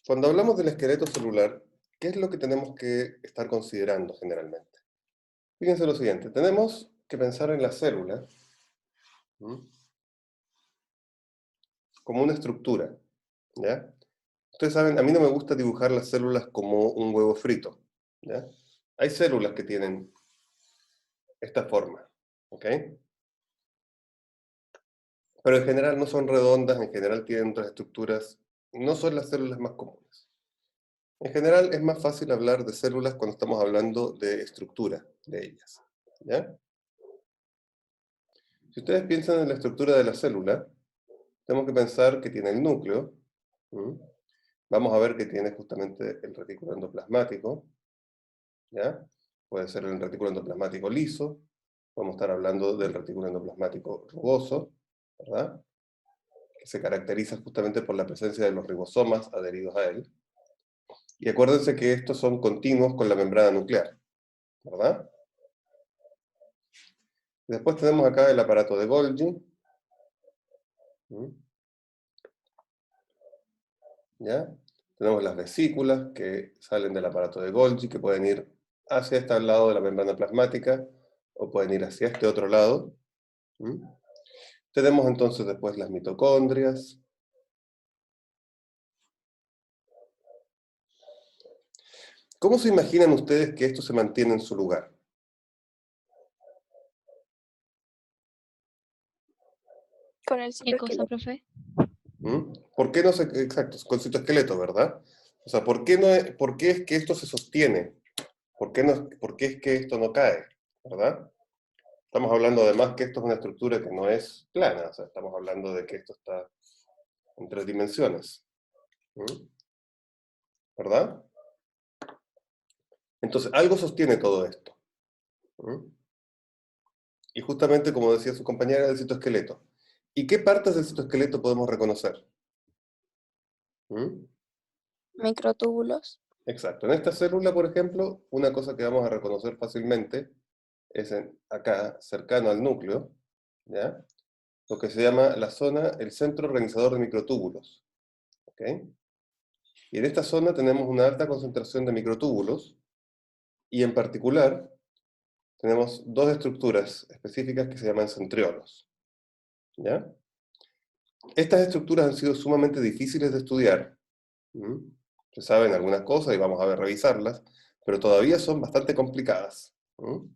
Cuando hablamos del esqueleto celular, ¿qué es lo que tenemos que estar considerando generalmente? Fíjense lo siguiente, tenemos que pensar en la célula, ¿m?, como una estructura, ¿ya? Ustedes saben, a mí no me gusta dibujar las células como un huevo frito, ¿ya? Hay células que tienen esta forma, ¿ok? Pero en general no son redondas, en general tienen otras estructuras, no son las células más comunes. En general es más fácil hablar de células cuando estamos hablando de estructura de ellas, ¿ya? Si ustedes piensan en la estructura de la célula, tenemos que pensar que tiene el núcleo, ¿m? Vamos a ver que tiene justamente el retículo endoplasmático, ¿ya? Puede ser el retículo endoplasmático liso, podemos estar hablando del retículo endoplasmático rugoso, ¿verdad?, que se caracteriza justamente por la presencia de los ribosomas adheridos a él. Y acuérdense que estos son continuos con la membrana nuclear, ¿verdad? Después tenemos acá el aparato de Golgi, ¿m? ¿Ya? Tenemos las vesículas que salen del aparato de Golgi, que pueden ir hacia este lado de la membrana plasmática, o pueden ir hacia este otro lado. ¿M? Tenemos entonces después las mitocondrias. ¿Cómo se imaginan ustedes que esto se mantiene en su lugar? Con el ¿Qué cosa, citoesqueleto. profe? ¿M? ¿Por qué no se... Exacto, con citoesqueleto, ¿verdad? O sea, ¿por qué es que esto se sostiene? ¿Por qué es que esto no cae? ¿Verdad? Estamos hablando además que esto es una estructura que no es plana, o sea, estamos hablando de que esto está en 3 dimensiones. ¿M? ¿Verdad? Entonces, algo sostiene todo esto. ¿M? Y justamente, como decía su compañera, el citoesqueleto. ¿Y qué partes del citoesqueleto podemos reconocer? ¿M? Microtúbulos. Exacto. En esta célula, por ejemplo, una cosa que vamos a reconocer fácilmente es acá, cercano al núcleo, ¿ya?, lo que se llama la zona, el centro organizador de microtúbulos. ¿Ok? Y en esta zona tenemos una alta concentración de microtúbulos, y en particular tenemos dos estructuras específicas que se llaman centriolos, ¿ya? Estas estructuras han sido sumamente difíciles de estudiar. ¿M? Se saben algunas cosas y vamos a ver revisarlas, pero todavía son bastante complicadas. ¿M?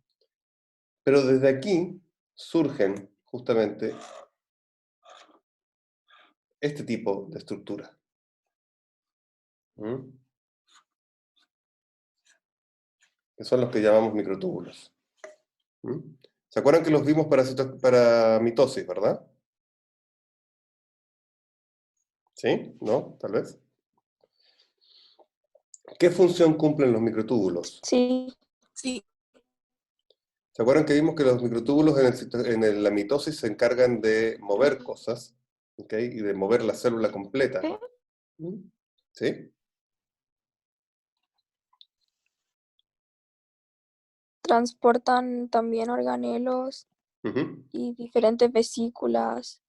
Pero desde aquí surgen justamente este tipo de estructura. ¿M? Que son los que llamamos microtúbulos. ¿M? ¿Se acuerdan que los vimos para mitosis, verdad? ¿Sí? ¿No? Tal vez. ¿Qué función cumplen los microtúbulos? Sí. Sí. ¿Se acuerdan que vimos que los microtúbulos en la mitosis se encargan de mover cosas, ¿ok?, y de mover la célula completa? ¿Qué? ¿Sí? Transportan también organelos Ujú, y diferentes vesículas,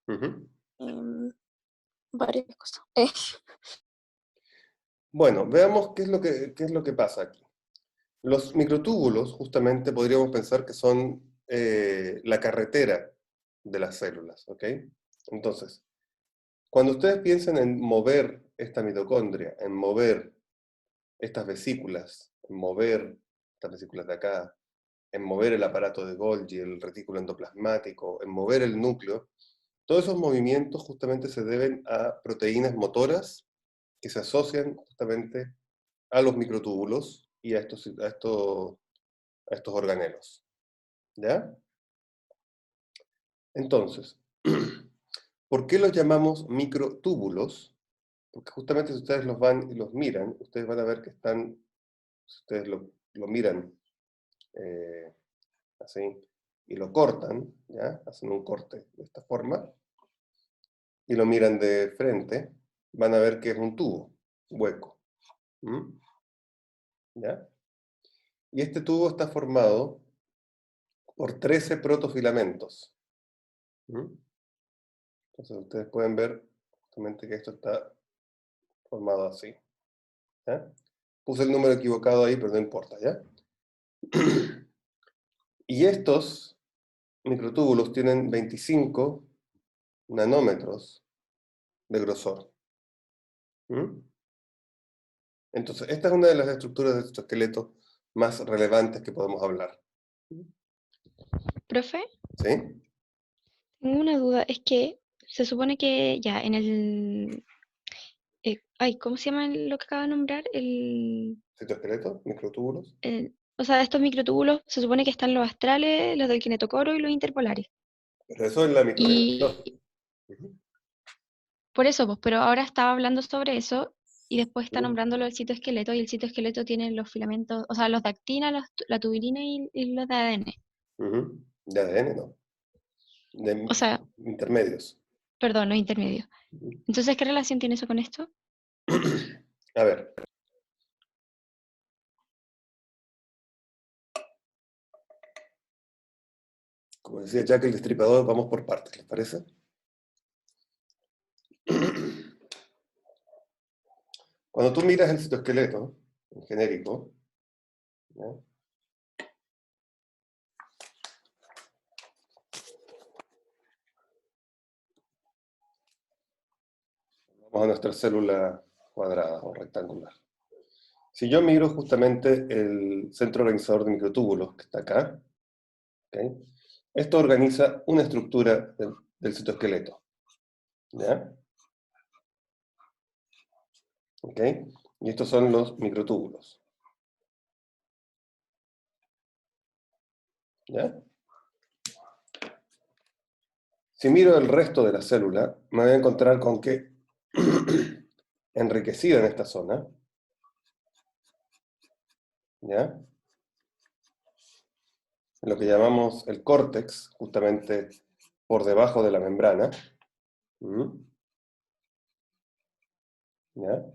ujú. varias cosas. Bueno, veamos qué es lo que pasa aquí. Los microtúbulos, justamente, podríamos pensar que son la carretera de las células, ¿ok? Entonces, cuando ustedes piensen en mover esta mitocondria, en mover estas vesículas, en mover estas vesículas de acá, en mover el aparato de Golgi, el retículo endoplasmático, en mover el núcleo, todos esos movimientos justamente se deben a proteínas motoras que se asocian justamente a los microtúbulos y a estos organelos. ¿Ya? Entonces, ¿por qué los llamamos microtúbulos? Porque justamente si ustedes los van y los miran, ustedes van a ver que están, si ustedes lo miran eh, así, y lo cortan, ¿ya? Hacen un corte de esta forma, y lo miran de frente, van a ver que es un tubo, hueco. ¿M? ¿Ya? Y este tubo está formado por 13 protofilamentos. ¿M? Entonces ustedes pueden ver justamente que esto está formado así. ¿Ya? Puse el número equivocado ahí, pero no importa, ¿ya? Y estos microtúbulos tienen 25 nanómetros de grosor. ¿Mm? Entonces, esta es una de las estructuras de citoesqueleto más relevantes que podemos hablar. Profe, ¿Sí? tengo una duda. Es que se supone que ya en el... ¿cómo se llama lo que acaba de nombrar? Citoesqueleto, microtúbulos. O sea, estos microtúbulos se supone que están los astrales, los del kinetocoro y los interpolares. Pero eso es la microbiología. Y por eso, pues, pero ahora estaba hablando sobre eso y después está nombrándolo el citoesqueleto y el citoesqueleto tiene los filamentos, o sea, los de actina, la tubulina y los de ADN. De ADN, ¿no? De O sea, intermedios. perdón, los intermedios. Entonces, ¿qué relación tiene eso con esto? A ver. Como decía Jack el Destripador, vamos por partes, ¿les parece? Cuando tú miras el citoesqueleto, en genérico, ¿no? Vamos a nuestra célula cuadrada o rectangular. Si yo miro justamente el centro organizador de microtúbulos, que está acá, ¿okay? Esto organiza una estructura del citoesqueleto. ¿Ya? ¿Ok? Y estos son los microtúbulos. ¿Ya? Si miro el resto de la célula, me voy a encontrar con que enriquecida en esta zona, ¿ya? Lo que llamamos el córtex, justamente por debajo de la membrana. ¿Ya?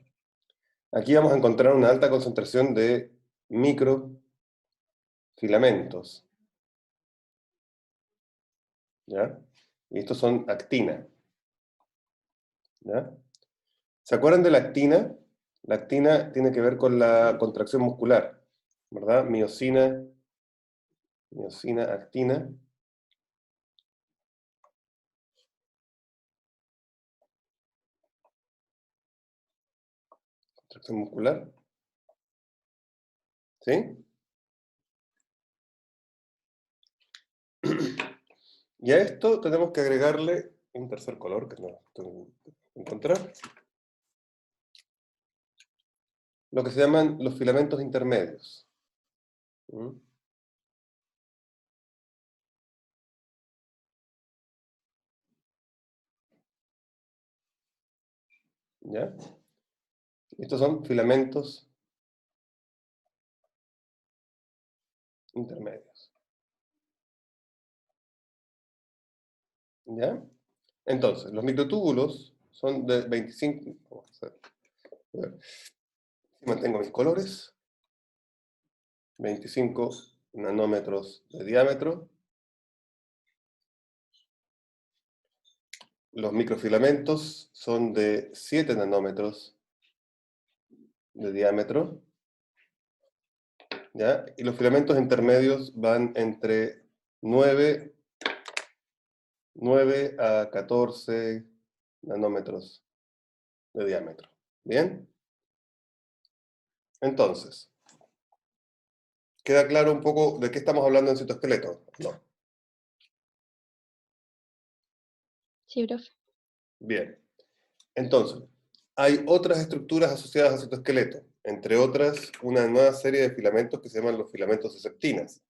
Aquí vamos a encontrar una alta concentración de microfilamentos. ¿Ya? Y estos son actina. ¿Ya? ¿Se acuerdan de la actina? La actina tiene que ver con la contracción muscular, ¿verdad? Miosina, actina. Contracción muscular. ¿Sí? Y a esto tenemos que agregarle un tercer color que no tengo que encontrar. Lo que se llaman los filamentos intermedios. ¿Ya? Estos son filamentos intermedios. ¿Ya? Entonces, los microtúbulos son de 25... Vamos a ver. Si mantengo mis colores. 25 nanómetros de diámetro. Los microfilamentos son de 7 nanómetros de diámetro. ¿Ya? Y los filamentos intermedios van entre 9 a 14 nanómetros de diámetro. ¿Bien? Entonces, ¿queda claro un poco de qué estamos hablando en citoesqueleto? No. Sí, profe. Bien. Entonces, hay otras estructuras asociadas al citoesqueleto, entre otras, una nueva serie de filamentos que se llaman los filamentos de septinas.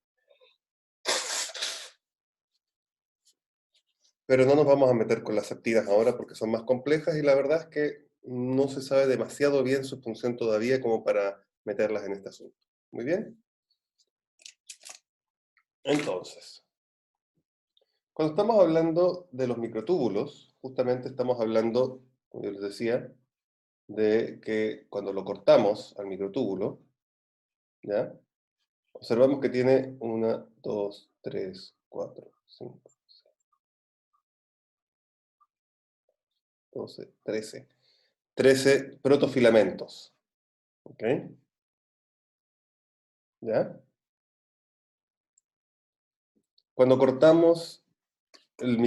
Pero no nos vamos a meter con las septinas ahora porque son más complejas y la verdad es que no se sabe demasiado bien su función todavía como para meterlas en este asunto. ¿Muy bien? Entonces, cuando estamos hablando de los microtúbulos, justamente estamos hablando, como yo les decía, de que cuando lo cortamos al microtúbulo, ¿ya? Observamos que tiene 1, 2, 3, 4, 5, 6, 12, 13. 13 protofilamentos. ¿Ok? ¿Ya? Cuando cortamos el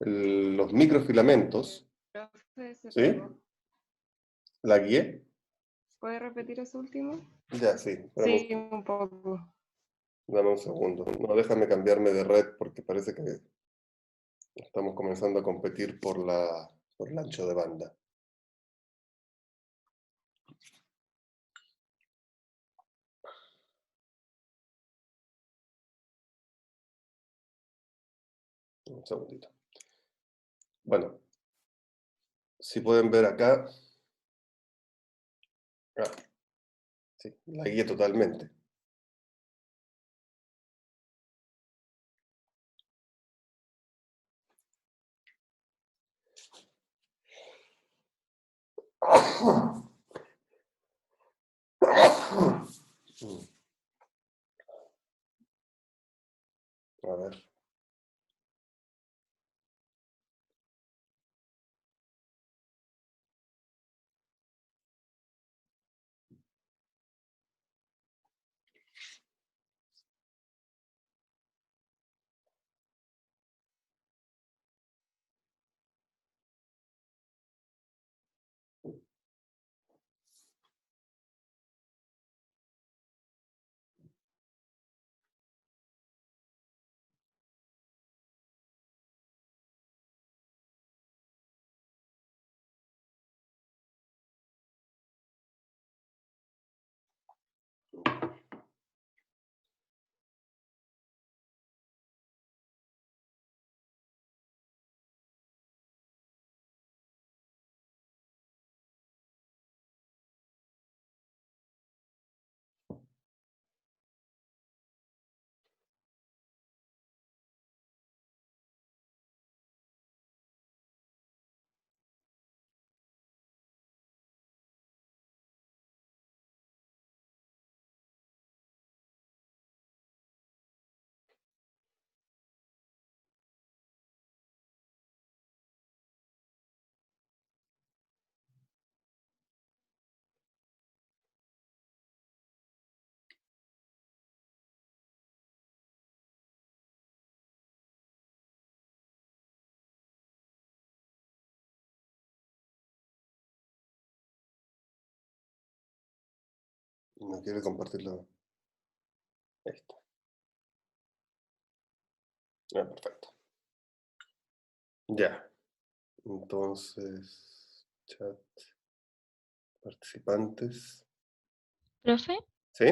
los microfilamentos, Profe, se ¿sí? pegó. ¿La guié? ¿Puede repetir ese último? Ya, sí. Sí, un poco. Dame un segundo. No, déjame cambiarme de red porque parece que estamos comenzando a competir por el ancho de banda. Un segundito. Bueno, si pueden ver acá. Ah, sí, la guié totalmente. A ver. No quiere compartirlo. Ahí está. Ah, perfecto. Ya. Entonces, chat, participantes. Profe, ¿Sí?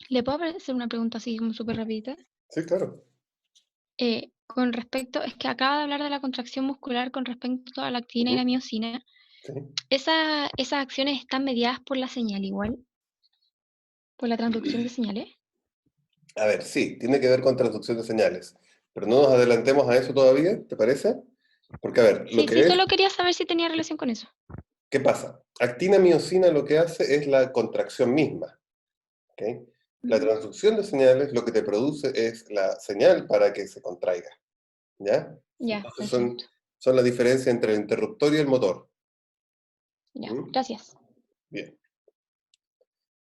¿le puedo hacer una pregunta así como súper rapidita? Sí, claro. Con respecto, es que acaba de hablar de la contracción muscular con respecto a la actina y la Ujú. miocina. Sí. ¿Esas acciones están mediadas por la señal igual? ¿Por la transducción de señales? A ver, sí, tiene que ver con transducción de señales. Pero no nos adelantemos a eso todavía, ¿te parece? Porque, a ver, lo Sí, sí, que es, solo quería saber si tenía relación con eso. ¿qué pasa? Actina-miocina lo que hace es la contracción misma. ¿Ok? La Ujú. transducción de señales lo que te produce es la señal para que se contraiga. ¿Ya? Ya, Entonces perfecto. son la diferencia entre el interruptor y el motor. Ya, ¿Mm? gracias. Bien.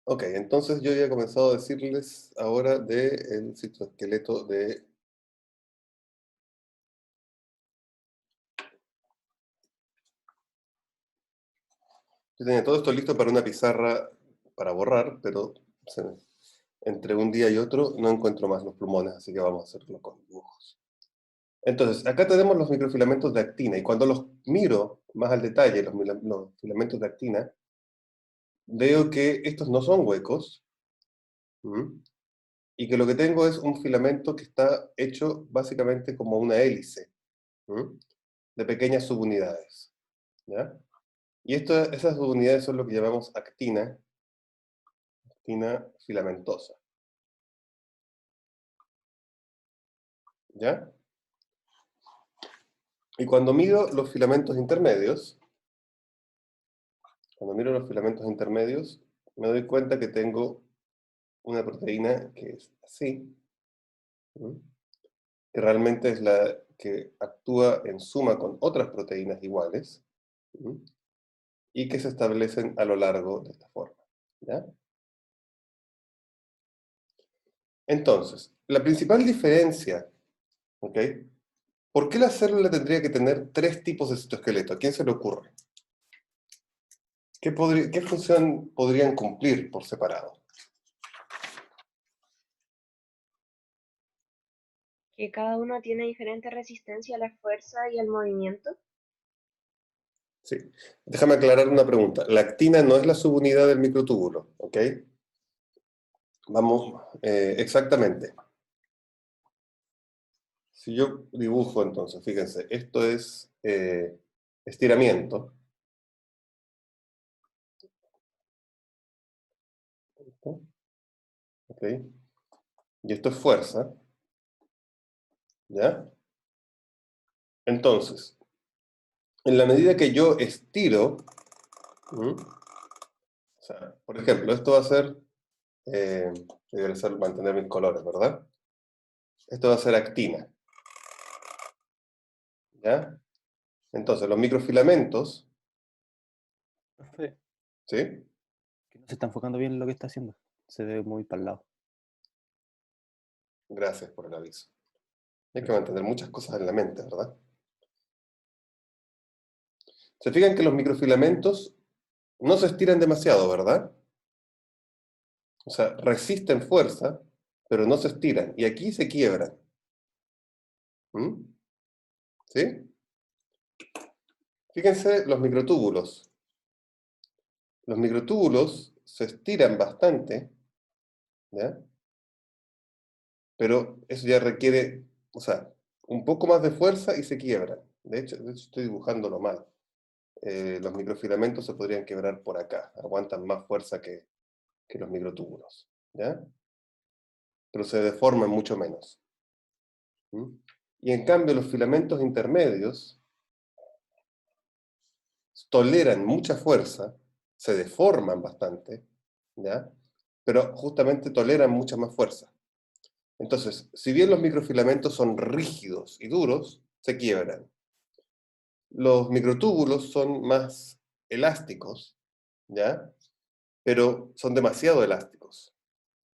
Ok, entonces yo ya he comenzado a decirles ahora del citoesqueleto de... Yo tenía todo esto listo para una pizarra para borrar, pero entre un día y otro no encuentro más los plumones, así que vamos a hacerlo con dibujos. Entonces, acá tenemos los microfilamentos de actina, y cuando los miro más al detalle, los filamentos de actina, veo que estos no son huecos, ¿m? Y que lo que tengo es un filamento que está hecho básicamente como una hélice, ¿m? De pequeñas subunidades, ¿ya? Y esas subunidades son lo que llamamos actina filamentosa, ¿ya? Y cuando miro los filamentos intermedios, me doy cuenta que tengo una proteína que es así, ¿m? Que realmente es la que actúa en suma con otras proteínas iguales, ¿Mm? Y que se establecen a lo largo de esta forma, ¿ya? Entonces, la principal diferencia, ¿ok? ¿Por qué la célula tendría que tener 3 tipos de citoesqueleto? ¿A quién se le ocurre? ¿Qué función podrían cumplir por separado? Que cada uno tiene diferente resistencia a la fuerza y al movimiento. Sí. Déjame aclarar una pregunta. La actina no es la subunidad del microtúbulo, ¿ok? Vamos, exactamente. Si yo dibujo entonces, fíjense, esto es estiramiento. ¿Ok? Y esto es fuerza. ¿Ya? Entonces, en la medida que yo estiro, ¿m? O sea, por ejemplo, esto va a ser, debería ser mantener mis colores, ¿verdad? Esto va a ser actina. ¿Ya? Entonces, los microfilamentos, Profe, ¿sí? que no se está enfocando bien en lo que está haciendo. Se ve muy para el lado. Gracias por el aviso. Hay que mantener muchas cosas en la mente, ¿verdad? Se fijan que los microfilamentos no se estiran demasiado, ¿verdad? O sea, resisten fuerza, pero no se estiran. Y aquí se quiebran. ¿Mm? ¿Sí? Fíjense los microtúbulos. Los microtúbulos se estiran bastante, ¿ya? Pero eso ya requiere, o sea, un poco más de fuerza y se quiebran. De hecho estoy dibujándolo mal. Los microfilamentos se podrían quebrar por acá. Aguantan más fuerza que los microtúbulos, ¿ya? Pero se deforman mucho menos. ¿Mm? Y en cambio los filamentos intermedios toleran mucha fuerza, se deforman bastante, ¿ya? Pero justamente toleran mucha más fuerza. Entonces, si bien los microfilamentos son rígidos y duros, se quiebran. Los microtúbulos son más elásticos, ¿ya? Pero son demasiado elásticos.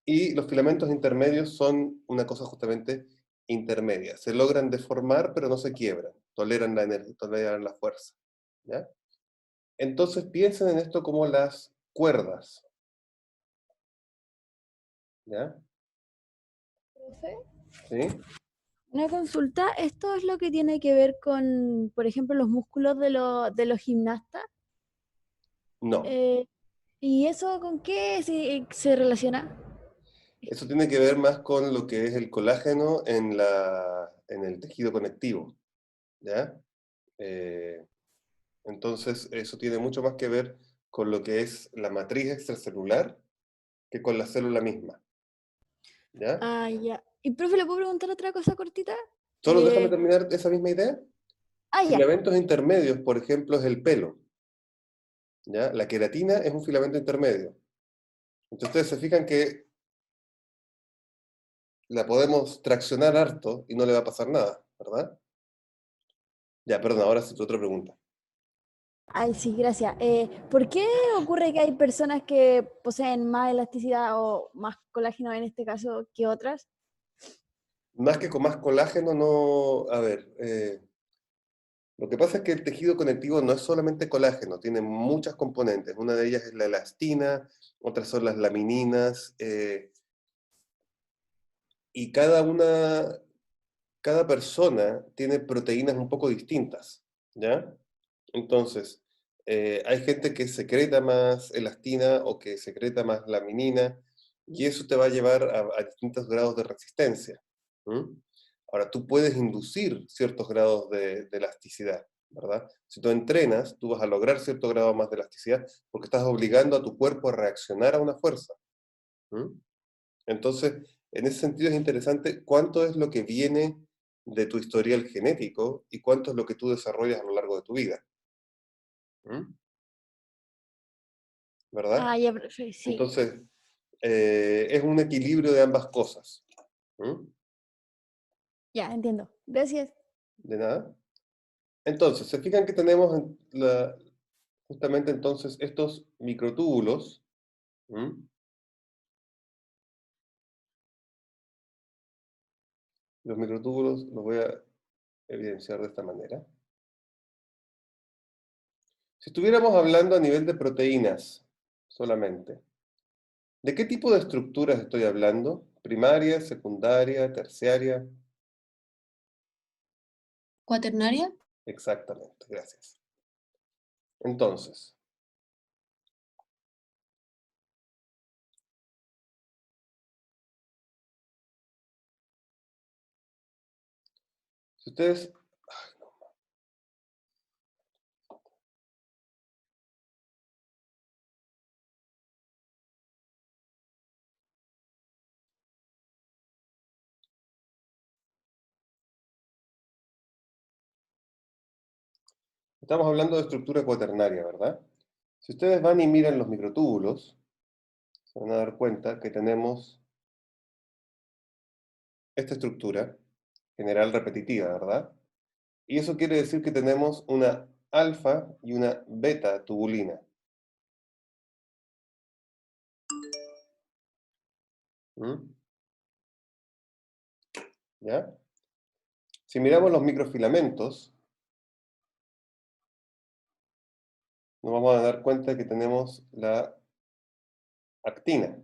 Y los filamentos intermedios son una cosa justamente intermedia. Se logran deformar, pero no se quiebran. Toleran la energía, toleran la fuerza, ¿ya? Entonces piensen en esto como las cuerdas, ¿ya? Profe, ¿Sí? una consulta, ¿esto es lo que tiene que ver con, por ejemplo, los músculos de los gimnastas? No. ¿Y eso con qué se relaciona? Eso tiene que ver más con lo que es el colágeno en el tejido conectivo, ¿ya? Eh, entonces, eso tiene mucho más que ver con lo que es la matriz extracelular que con la célula misma, ¿ya? Ah, ya. Y profe, ¿le puedo preguntar otra cosa cortita? Solo déjame Eh, terminar esa misma idea. ya. Filamentos intermedios, por ejemplo, es el pelo, ¿ya? La queratina es un filamento intermedio. Entonces, ustedes se fijan que la podemos traccionar harto y no le va a pasar nada, ¿verdad? Ya, perdón, ahora sí tu otra pregunta. Ay, sí, gracias. ¿Por qué ocurre que hay personas que poseen más elasticidad o más colágeno en este caso que otras? Más que con más colágeno, no... A ver, lo que pasa es que el tejido conectivo no es solamente colágeno, tiene muchas componentes. Una de ellas es la elastina, otras son las lamininas, y cada persona tiene proteínas un poco distintas, ¿ya? Entonces, hay gente que secreta más elastina o que secreta más laminina, y eso te va a llevar a distintos grados de resistencia. ¿Mm? Ahora, tú puedes inducir ciertos grados de elasticidad, ¿verdad? Si tú entrenas, tú vas a lograr cierto grado más de elasticidad porque estás obligando a tu cuerpo a reaccionar a una fuerza. ¿Mm? Entonces, en ese sentido es interesante cuánto es lo que viene de tu historial genético y cuánto es lo que tú desarrollas a lo largo de tu vida. ¿Mm? ¿Verdad? Ah, ya, profe, sí. Entonces, es un equilibrio de ambas cosas. ¿Mm? Ya, entiendo. Gracias. De nada. Entonces, se fijan que tenemos justamente entonces estos microtúbulos, ¿m? Los microtúbulos los voy a evidenciar de esta manera. Si estuviéramos hablando a nivel de proteínas solamente, ¿de qué tipo de estructuras estoy hablando? ¿Primaria, secundaria, terciaria? ¿Cuaternaria? Exactamente, gracias. Entonces, si ustedes... Estamos hablando de estructura cuaternaria, ¿verdad? Si ustedes van y miran los microtúbulos, se van a dar cuenta que tenemos esta estructura general repetitiva, ¿verdad? Y eso quiere decir que tenemos una alfa y una beta tubulina. ¿Mm? ¿Ya? Si miramos los microfilamentos, nos vamos a dar cuenta que tenemos la actina.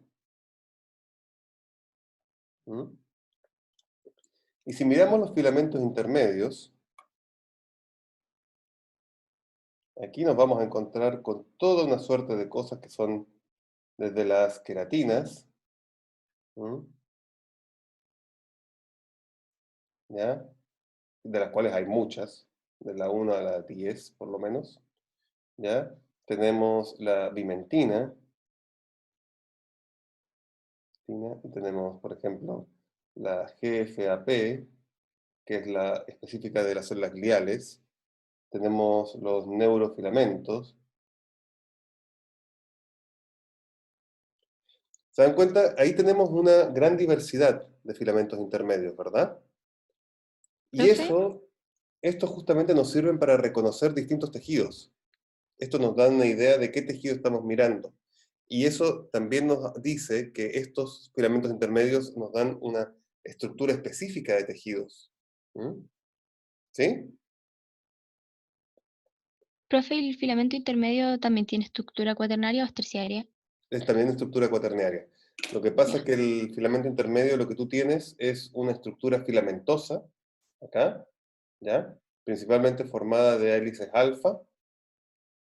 ¿Mm? Y si miramos los filamentos intermedios, aquí nos vamos a encontrar con toda una suerte de cosas que son desde las queratinas, ¿Mm? ¿Ya? De las cuales hay muchas, de la 1 a la 10 por lo menos, ¿ya? Tenemos la bimentina, y tenemos, por ejemplo, la GFAP, que es la específica de las células gliales, tenemos los neurofilamentos. ¿Se dan cuenta? Ahí tenemos una gran diversidad de filamentos intermedios, ¿verdad? Y ¿Profe? estos justamente nos sirven para reconocer distintos tejidos. Esto nos da una idea de qué tejido estamos mirando. Y eso también nos dice que estos filamentos intermedios nos dan una estructura específica de tejidos. ¿Mm? ¿Sí? Profe, ¿y el filamento intermedio también tiene estructura cuaternaria o es terciaria? Es también estructura cuaternaria. Lo que pasa Ya. es que el filamento intermedio lo que tú tienes es una estructura filamentosa, acá, ¿ya? Principalmente formada de hélices alfa,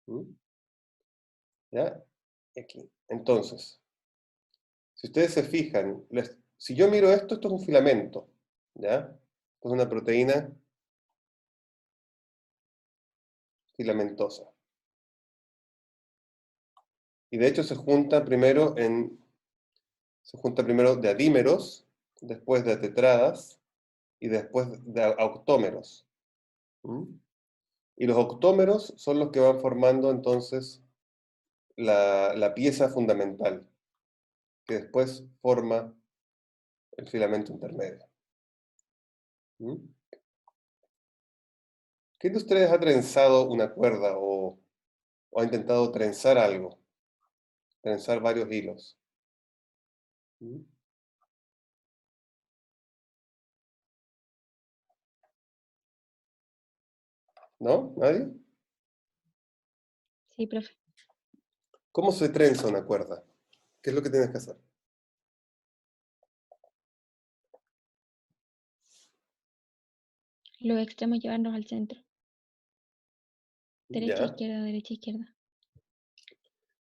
¿Mm? ¿Ya? Aquí. Entonces, si ustedes se fijan, si yo miro esto, esto es un filamento, ¿ya? Esto es una proteína filamentosa. Y de hecho se junta primero de adímeros, después de tetradas y después de octómeros. ¿Mm? Y los octómeros son los que van formando entonces la pieza fundamental, que después forma el filamento intermedio. ¿Mm? ¿Quién de ustedes ha trenzado una cuerda o ha intentado trenzar algo? Trenzar varios hilos. ¿Mm? ¿No? ¿Nadie? Sí, profe. ¿Cómo se trenza una cuerda? ¿Qué es lo que tienes que hacer? Los extremos llevarnos al centro. Derecha, Ya. izquierda, derecha, izquierda.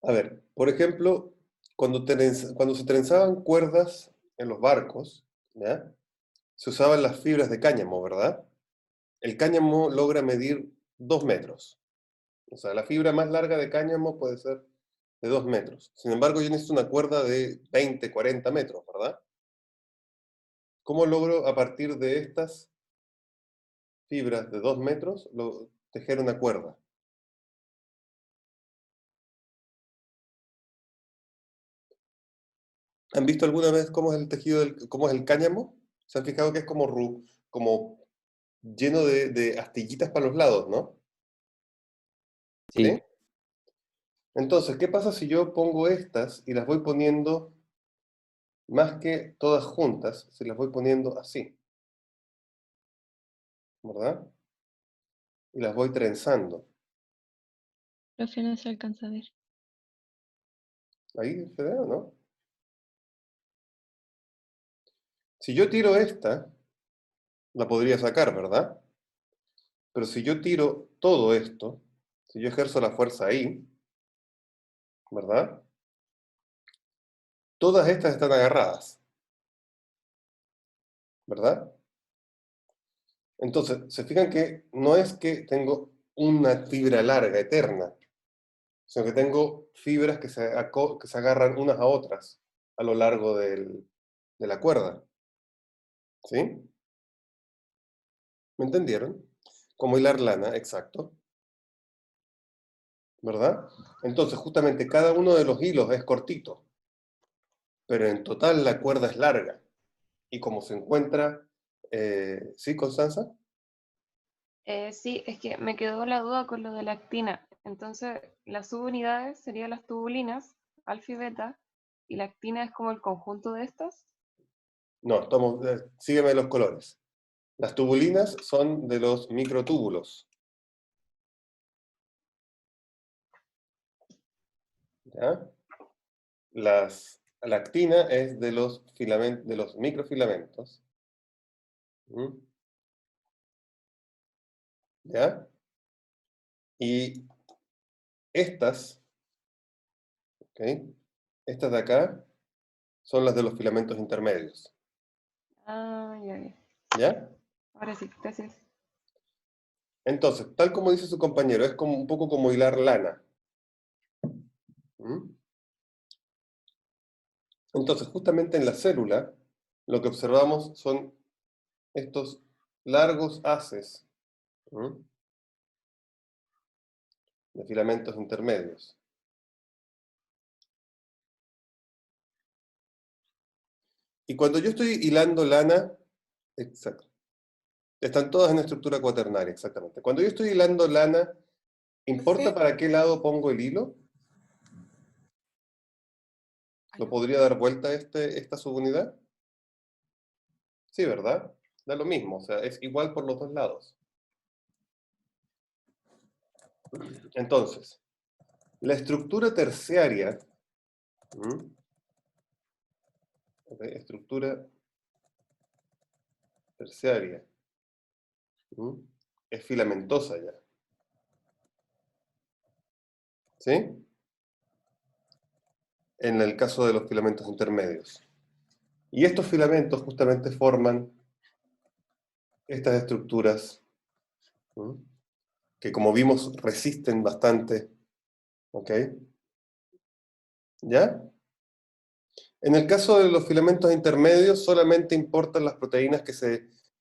A ver, por ejemplo, cuando se trenzaban cuerdas en los barcos, ¿ya? Se usaban las fibras de cáñamo, ¿verdad? El cáñamo logra medir 2 metros. O sea, la fibra más larga de cáñamo puede ser de 2 metros. Sin embargo, yo necesito una cuerda de 20, 40 metros, ¿verdad? ¿Cómo logro a partir de estas fibras de 2 metros tejer una cuerda? ¿Han visto alguna vez cómo es el tejido, cómo es el cáñamo? ¿Se han fijado que es como lleno de astillitas para los lados, ¿no? Sí, ¿Sí? Entonces, ¿qué pasa si yo pongo estas y las voy poniendo, más que todas juntas, si las voy poniendo así? ¿Verdad? Y las voy trenzando. Profe, no se alcanza a ver. ¿Ahí se ve o no? Si yo tiro esta, la podría sacar, ¿verdad? Pero si yo tiro todo esto, si yo ejerzo la fuerza ahí, ¿verdad? Todas estas están agarradas, ¿verdad? Entonces, se fijan que no es que tengo una fibra larga, eterna, sino que tengo fibras que se agarran unas a otras a lo largo de la cuerda. ¿Sí? ¿Me entendieron? Como hilar lana, exacto. ¿Verdad? Entonces, justamente cada uno de los hilos es cortito, pero en total la cuerda es larga. Y como se encuentra, ¿sí, Constanza? Sí, es que me quedó la duda con lo de la actina. Entonces, las subunidades serían las tubulinas, alfa y beta, y la actina es como el conjunto de estas. No, sígueme los colores. Las tubulinas son de los microtúbulos. ¿Ya? La actina es de los microfilamentos. ¿Mm? ¿Ya? Y estas, ¿ok? Estas de acá son las de los filamentos intermedios. Ah, ya, ya. ¿Ya? Ahora sí, gracias. Entonces, tal como dice su compañero, es como un poco como hilar lana. ¿Mm? Entonces, justamente en la célula, lo que observamos son estos largos haces, ¿mm?, de filamentos intermedios. Y cuando yo estoy hilando lana, exacto, están todas en estructura cuaternaria, exactamente. Cuando yo estoy hilando lana, ¿importa para qué lado pongo el hilo? ¿Lo podría dar vuelta esta subunidad? Sí, ¿verdad? Da lo mismo, o sea, es igual por los dos lados. Entonces, la estructura terciaria, ok, estructura terciaria, es filamentosa ya. ¿Sí? En el caso de los filamentos intermedios. Y estos filamentos justamente forman estas estructuras, que como vimos resisten bastante. ¿Ok? ¿Ya? En el caso de los filamentos intermedios solamente importan las proteínas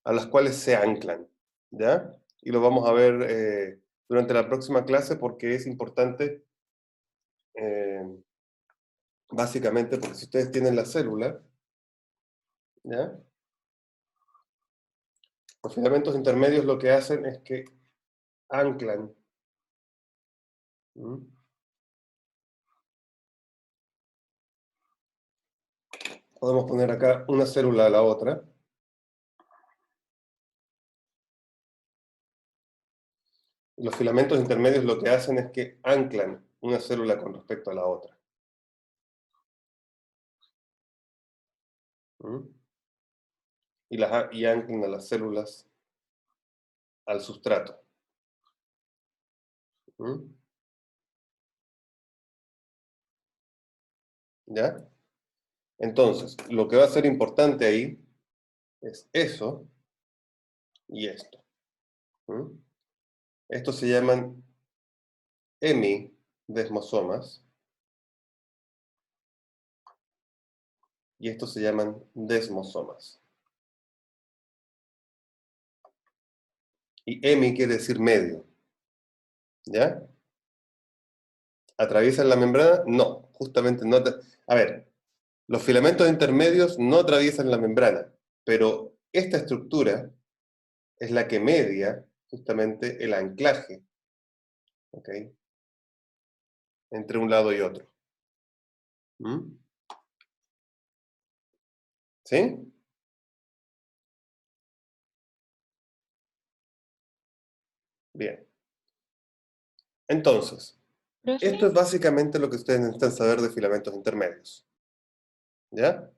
a las cuales se anclan. ¿Ya? Y lo vamos a ver durante la próxima clase porque es importante, básicamente porque si ustedes tienen la célula, ¿ya?, los filamentos intermedios lo que hacen es que anclan. Podemos poner acá una célula a la otra. Los filamentos intermedios lo que hacen es que anclan una célula con respecto a la otra. Y anclan a las células al sustrato. ¿Ya? Entonces, lo que va a ser importante ahí es eso y esto. Estos se llaman hemidesmosomas y estos se llaman desmosomas. Y hemi quiere decir medio. ¿Ya? ¿Atraviesan la membrana? No, justamente no. A ver, los filamentos intermedios no atraviesan la membrana, pero esta estructura es la que media justamente el anclaje, ¿ok?, entre un lado y otro. ¿Mm? ¿Sí? Bien. Entonces, Profe, esto es básicamente lo que ustedes necesitan saber de filamentos intermedios. ¿Ya?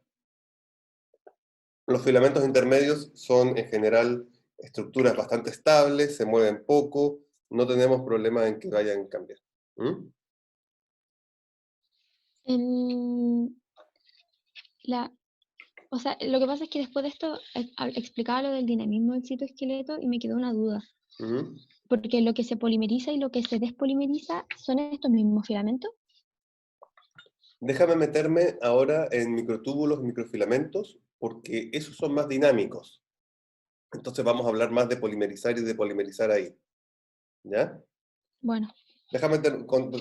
Los filamentos intermedios son en general estructuras bastante estables, se mueven poco, no tenemos problema en que vayan a cambiar. ¿Mm? o sea, lo que pasa es que después de esto explicaba lo del dinamismo del citoesqueleto y me quedó una duda. ¿Mm? Porque lo que se polimeriza y lo que se despolimeriza son estos mismos filamentos. Déjame meterme ahora en microtúbulos y microfilamentos, porque esos son más dinámicos. Entonces vamos a hablar más de polimerizar y de polimerizar ahí. ¿Ya? Bueno, Déjame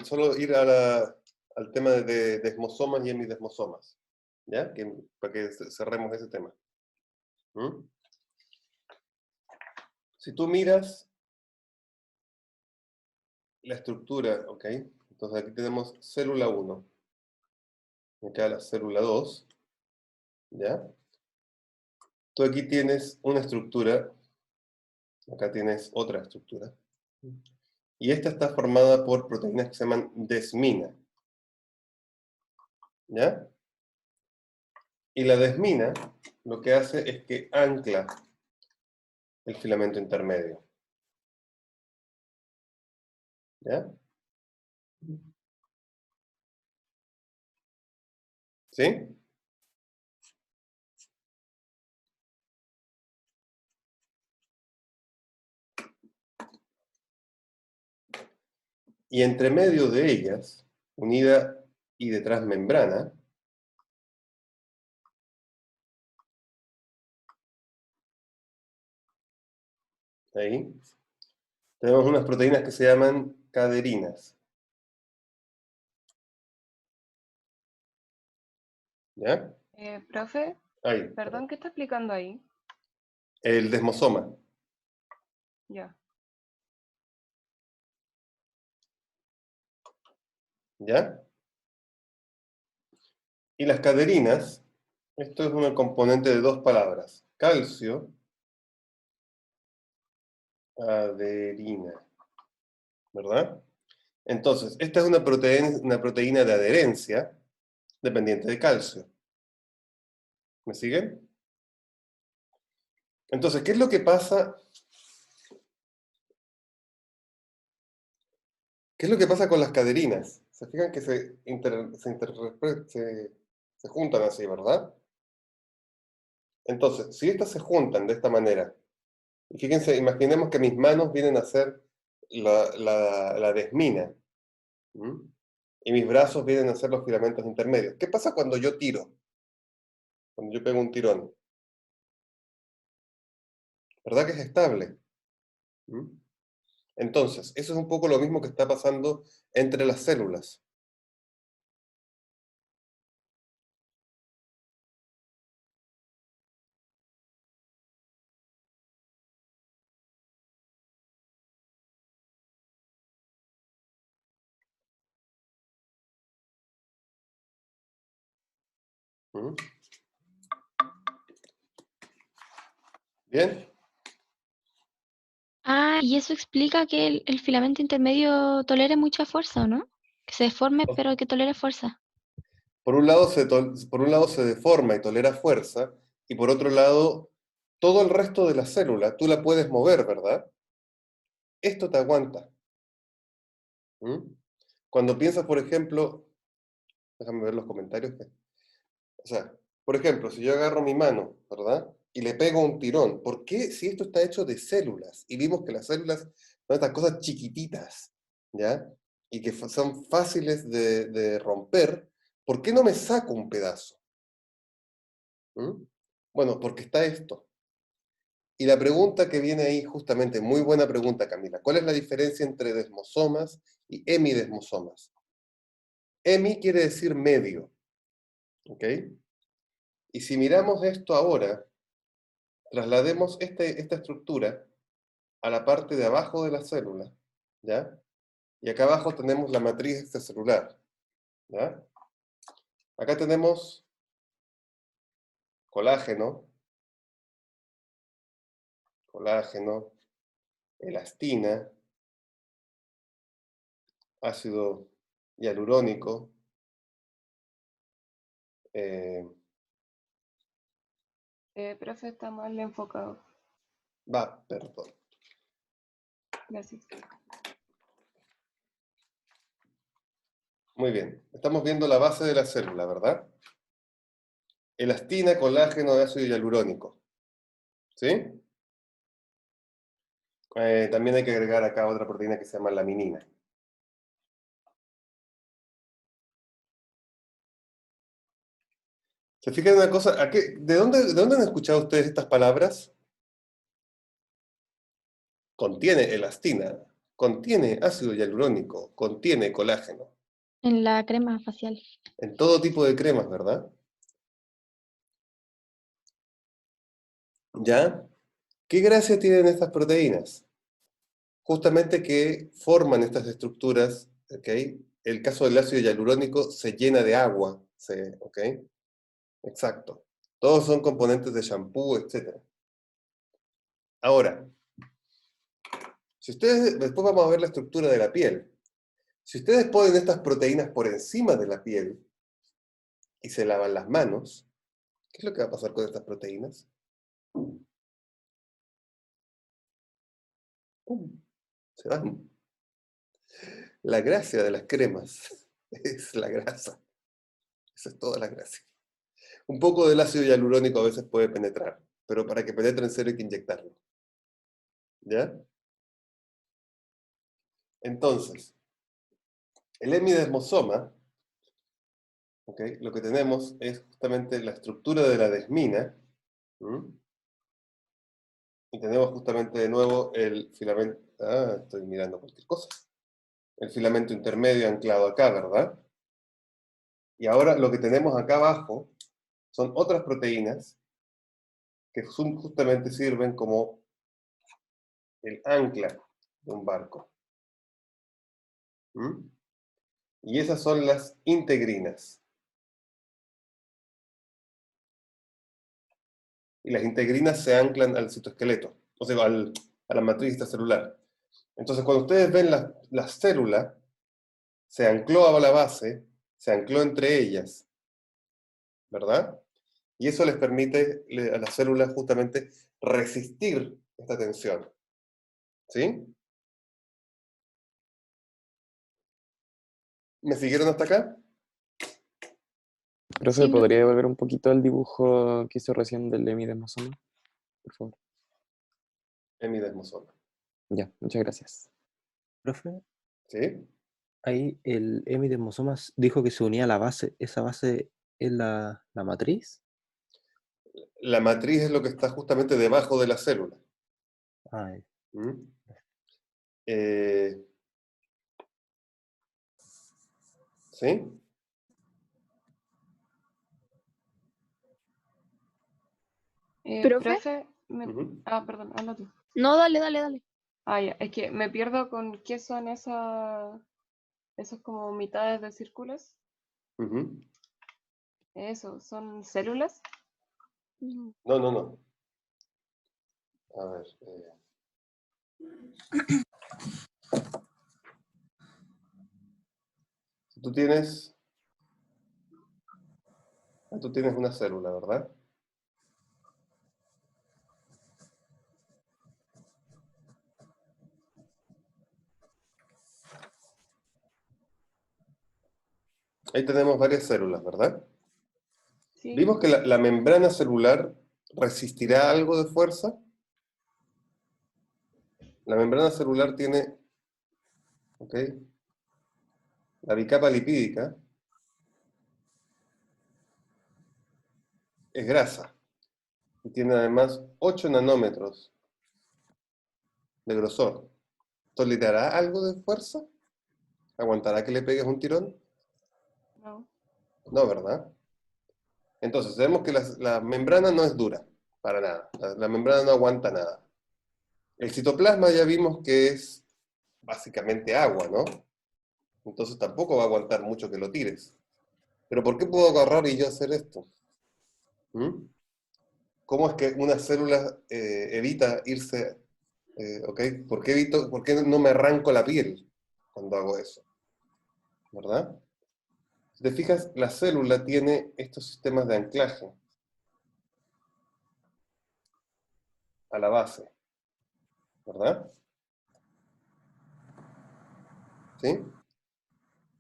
solo ir al tema de desmosomas y hemidesmosomas. ¿Ya? Para que cerremos ese tema. ¿Mm? Si tú miras la estructura, ¿ok? Entonces aquí tenemos célula 1. Acá la célula 2. ¿Ya? Tú aquí tienes una estructura. Acá tienes otra estructura. Y esta está formada por proteínas que se llaman desmina. ¿Ya? Y la desmina lo que hace es que ancla el filamento intermedio. ¿Ya? ¿Sí? Y entre medio de ellas, unida y detrás membrana, ahí, tenemos unas proteínas que se llaman caderinas. ¿Ya? Profe, Ahí, perdón, ¿qué está explicando ahí? el desmosoma. Ya. ¿Ya? Y las caderinas, esto es un componente de dos palabras, calcio, aderina, ¿verdad? Entonces, esta es una proteína de adherencia dependiente de calcio. ¿Me siguen? Entonces, ¿qué es lo que pasa? ¿Qué es lo que pasa con las caderinas? Se fijan que se juntan así, ¿verdad? Entonces, si estas se juntan de esta manera, y fíjense, imaginemos que mis manos vienen a ser la desmina, ¿m? Y mis brazos vienen a ser los filamentos intermedios. ¿Qué pasa cuando yo tiro? Cuando yo pego un tirón. ¿Verdad que es estable? ¿M? Entonces, eso es un poco lo mismo que está pasando entre las células. ¿M? ¿Bien? Ah, y eso explica que el filamento intermedio tolere mucha fuerza, ¿o no? Que se deforme, pero que tolere fuerza. Por un lado se deforma y tolera fuerza, y por otro lado, todo el resto de la célula, tú la puedes mover, ¿verdad? Esto te aguanta. ¿Mm? Cuando piensas, por ejemplo, déjame ver los comentarios. O sea, por ejemplo, si yo agarro mi mano, ¿verdad? Y le pego un tirón, ¿por qué si esto está hecho de células? Y vimos que las células son estas cosas chiquititas, ¿ya? Y que son fáciles de romper, ¿por qué no me saco un pedazo? ¿Mm? Bueno, porque está esto. Y la pregunta que viene ahí, justamente, muy buena pregunta, Camila. ¿Cuál es la diferencia entre desmosomas y hemidesmosomas? Hemi quiere decir medio, ¿ok? Y si miramos esto ahora, traslademos esta estructura a la parte de abajo de la célula, ¿ya? Y acá abajo tenemos la matriz extracelular. ¿Ya? Acá tenemos colágeno, elastina, ácido hialurónico, Profe, está mal enfocado. perdón. Gracias. Muy bien. Estamos viendo la base de la célula, ¿verdad? Elastina, colágeno, ácido hialurónico. ¿Sí? También hay que agregar acá otra proteína que se llama laminina. ¿Se fijan en una cosa? ¿De dónde han escuchado ustedes estas palabras? Contiene elastina, contiene ácido hialurónico, contiene colágeno. En la crema facial. En todo tipo de cremas, ¿verdad? ¿Ya? ¿Qué gracia tienen estas proteínas? Justamente que forman estas estructuras, ¿ok? El caso del ácido hialurónico se llena de agua, ¿ok? Exacto. Todos son componentes de shampoo, etc. Ahora, si ustedes, después vamos a ver la estructura de la piel. Si ustedes ponen estas proteínas por encima de la piel y se lavan las manos, ¿qué es lo que va a pasar con estas proteínas? Se van. La gracia de las cremas es la grasa. Esa es toda la gracia. Un poco del ácido hialurónico a veces puede penetrar, pero para que penetre en serio hay que inyectarlo. ¿Ya? Entonces, el hemidesmosoma, ¿okay? Lo que tenemos es justamente la estructura de la desmina, y tenemos justamente de nuevo el filamento, estoy mirando cualquier cosa, el filamento intermedio anclado acá, ¿verdad? Y ahora lo que tenemos acá abajo son otras proteínas que justamente sirven como el ancla de un barco. Y esas son las integrinas. Y las integrinas se anclan al citoesqueleto, o sea, a la matriz extracelular. Entonces, cuando ustedes ven la célula, se ancló a la base, se ancló entre ellas, ¿verdad? Y eso les permite a las células justamente resistir esta tensión. ¿Sí? ¿Me siguieron hasta acá? Profe, Sí, ¿podría volver un poquito al dibujo que hizo recién del hemidesmosoma? Por favor. Hemidesmosoma. Ya, muchas gracias. Profe, ¿Sí? ahí el hemidesmosoma dijo que se unía a la base. ¿Esa base es la matriz? La matriz es lo que está justamente debajo de la célula. Ah, ¿Sí? ¿Profe? Profe, perdón, habla tú. No, dale. Ah, ya, es que me pierdo con qué son esas como mitades de círculos. Eso, ¿son células? No. A ver. Tú tienes una célula, ¿verdad? Ahí tenemos varias células, ¿verdad? Sí. ¿Vimos que la membrana celular resistirá algo de fuerza? La membrana celular tiene, ¿ok?, la bicapa lipídica, es grasa, y tiene además 8 nanómetros de grosor. ¿Tolerará algo de fuerza? ¿Aguantará que le pegues un tirón? No. No, ¿verdad? Entonces, sabemos que la membrana no es dura, para nada. La membrana no aguanta nada. El citoplasma ya vimos que es básicamente agua, ¿no? Entonces tampoco va a aguantar mucho que lo tires. Pero ¿por qué puedo agarrar y yo hacer esto? ¿Mm? ¿Cómo es que una célula evita irse? ¿Ok? ¿Por qué no me arranco la piel cuando hago eso? ¿Verdad? Si te fijas, la célula tiene estos sistemas de anclaje a la base, ¿verdad? ¿Sí?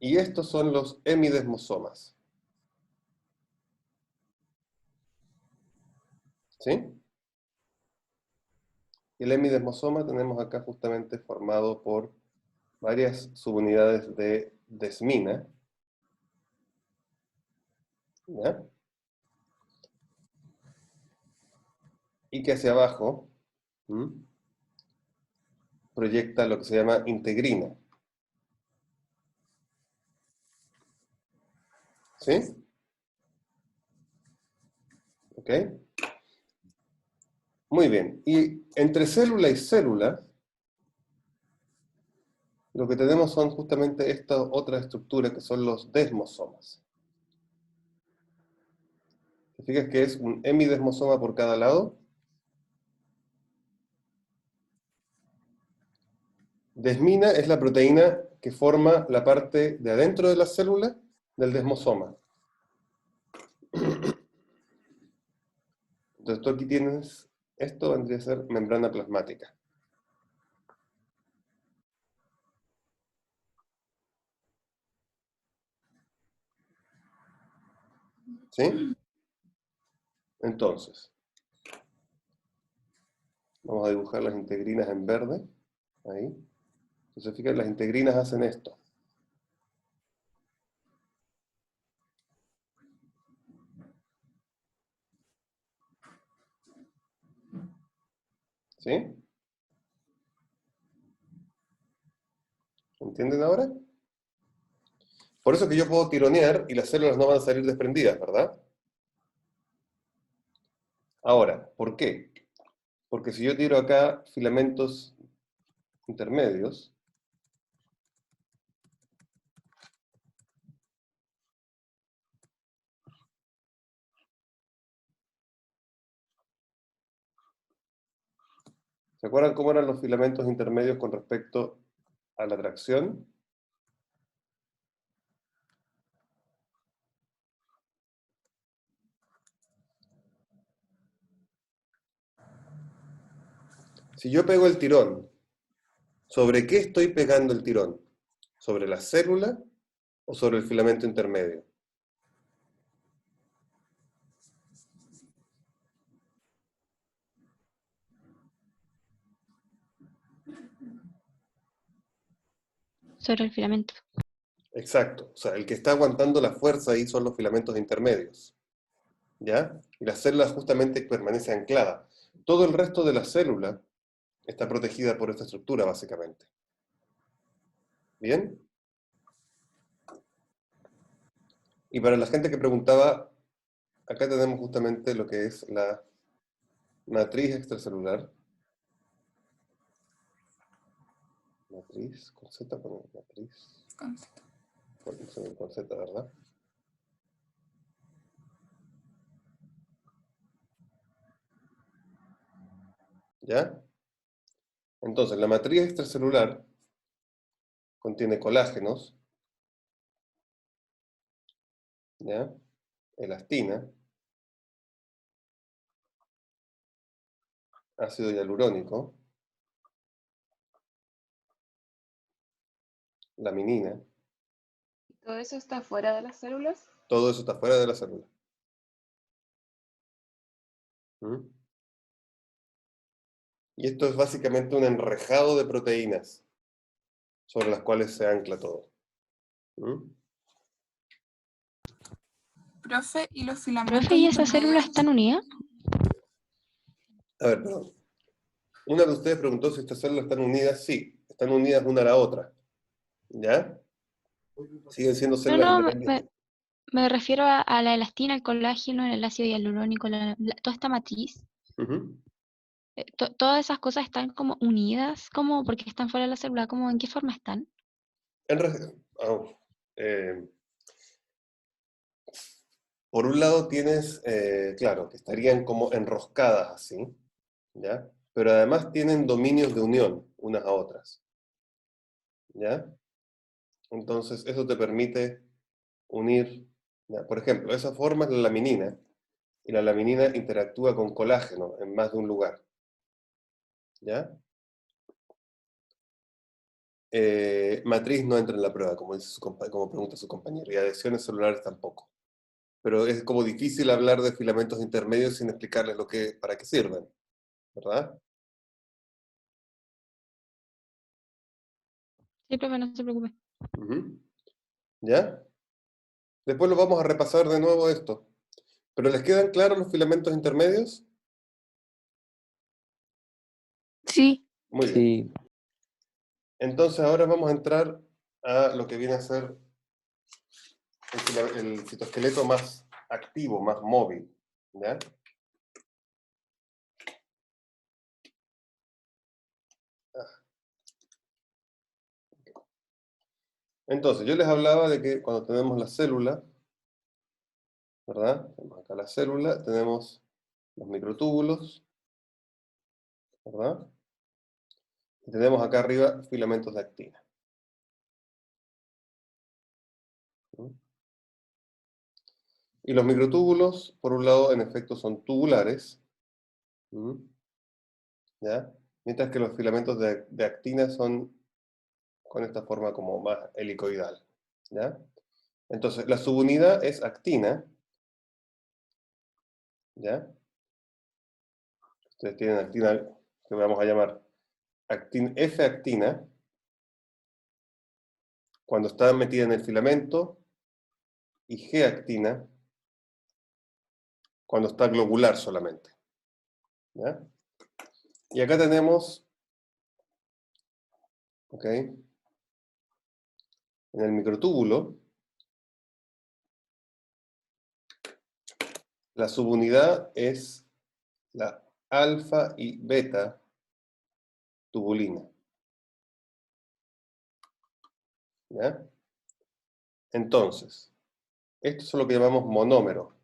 Y estos son los hemidesmosomas. ¿Sí? Y el hemidesmosoma tenemos acá justamente formado por varias subunidades de desmina, ¿ya? Y que hacia abajo proyecta lo que se llama integrina. ¿Sí? ¿Ok? Muy bien. Y entre célula y célula, lo que tenemos son justamente esta otra estructura que son los desmosomas. ¿Te fijas que es un hemidesmosoma por cada lado? Desmina es la proteína que forma la parte de adentro de la célula del desmosoma. Entonces tú aquí tienes, esto vendría a ser membrana plasmática. ¿Sí? Entonces, vamos a dibujar las integrinas en verde. Ahí. Entonces, fíjate, las integrinas hacen esto. ¿Sí? ¿Entienden ahora? Por eso que yo puedo tironear y las células no van a salir desprendidas, ¿verdad? Ahora, ¿por qué? Porque si yo tiro acá filamentos intermedios, ¿se acuerdan cómo eran los filamentos intermedios con respecto a la tracción? Si yo pego el tirón, ¿sobre qué estoy pegando el tirón? ¿Sobre la célula o sobre el filamento intermedio? Sobre el filamento. Exacto. O sea, el que está aguantando la fuerza ahí son los filamentos intermedios. ¿Ya? Y la célula justamente permanece anclada. Todo el resto de la célula está protegida por esta estructura, básicamente. ¿Bien? Y para la gente que preguntaba, acá tenemos justamente lo que es la matriz extracelular. Matriz, con Z, con matriz. Con Z, ¿verdad? ¿Ya? Entonces, la matriz extracelular contiene colágenos, ¿ya? Elastina, ácido hialurónico, laminina. ¿Todo eso está fuera de las células? Todo eso está fuera de la célula. ¿Mm? Y esto es básicamente un enrejado de proteínas sobre las cuales se ancla todo. ¿Mm? Profe, ¿y los filamentos Profe, ¿y esas células intermedios? están unidas? A ver, perdón. Una de ustedes preguntó si estas células están unidas. Sí, están unidas una a la otra. ¿Ya? Siguen siendo No, células no, independientes. me refiero a la elastina, el colágeno, el ácido hialurónico, toda esta matriz. Ujú. Todas esas cosas están como unidas, como porque están fuera de la célula, como en qué forma están. Por un lado tienes, claro, que estarían como enroscadas así, ¿ya? Pero además tienen dominios de unión unas a otras, ¿ya? Entonces eso te permite unir, ¿ya? Por ejemplo, esa forma es la laminina, y la laminina interactúa con colágeno en más de un lugar, ¿ya? Matriz no entra en la prueba, como como pregunta su compañero, y adhesiones celulares tampoco. Pero es como difícil hablar de filamentos intermedios sin explicarles para qué sirven, ¿verdad? Sí, profe, no se preocupe. Ujú. ¿Ya? Después lo vamos a repasar de nuevo esto. ¿Pero les quedan claros los filamentos intermedios? Sí. Muy bien. Sí, Entonces ahora vamos a entrar a lo que viene a ser el citoesqueleto más activo, más móvil, ¿ya? Entonces, yo les hablaba de que cuando tenemos la célula, ¿verdad? Tenemos acá la célula, tenemos los microtúbulos, ¿verdad? Y tenemos acá arriba filamentos de actina. ¿Mm? Y los microtúbulos, por un lado, en efecto, son tubulares, ¿Mm? ¿Ya? Mientras que los filamentos de actina son con esta forma como más helicoidal, ¿ya? Entonces, la subunidad es actina, ¿ya? Ustedes tienen actina, que vamos a llamar F-actina, cuando está metida en el filamento, y G-actina, cuando está globular solamente, ¿ya? Y acá tenemos, ¿ok? En el microtúbulo, la subunidad es la alfa y beta tubulina, ¿ya? Entonces, esto es lo que llamamos monómero.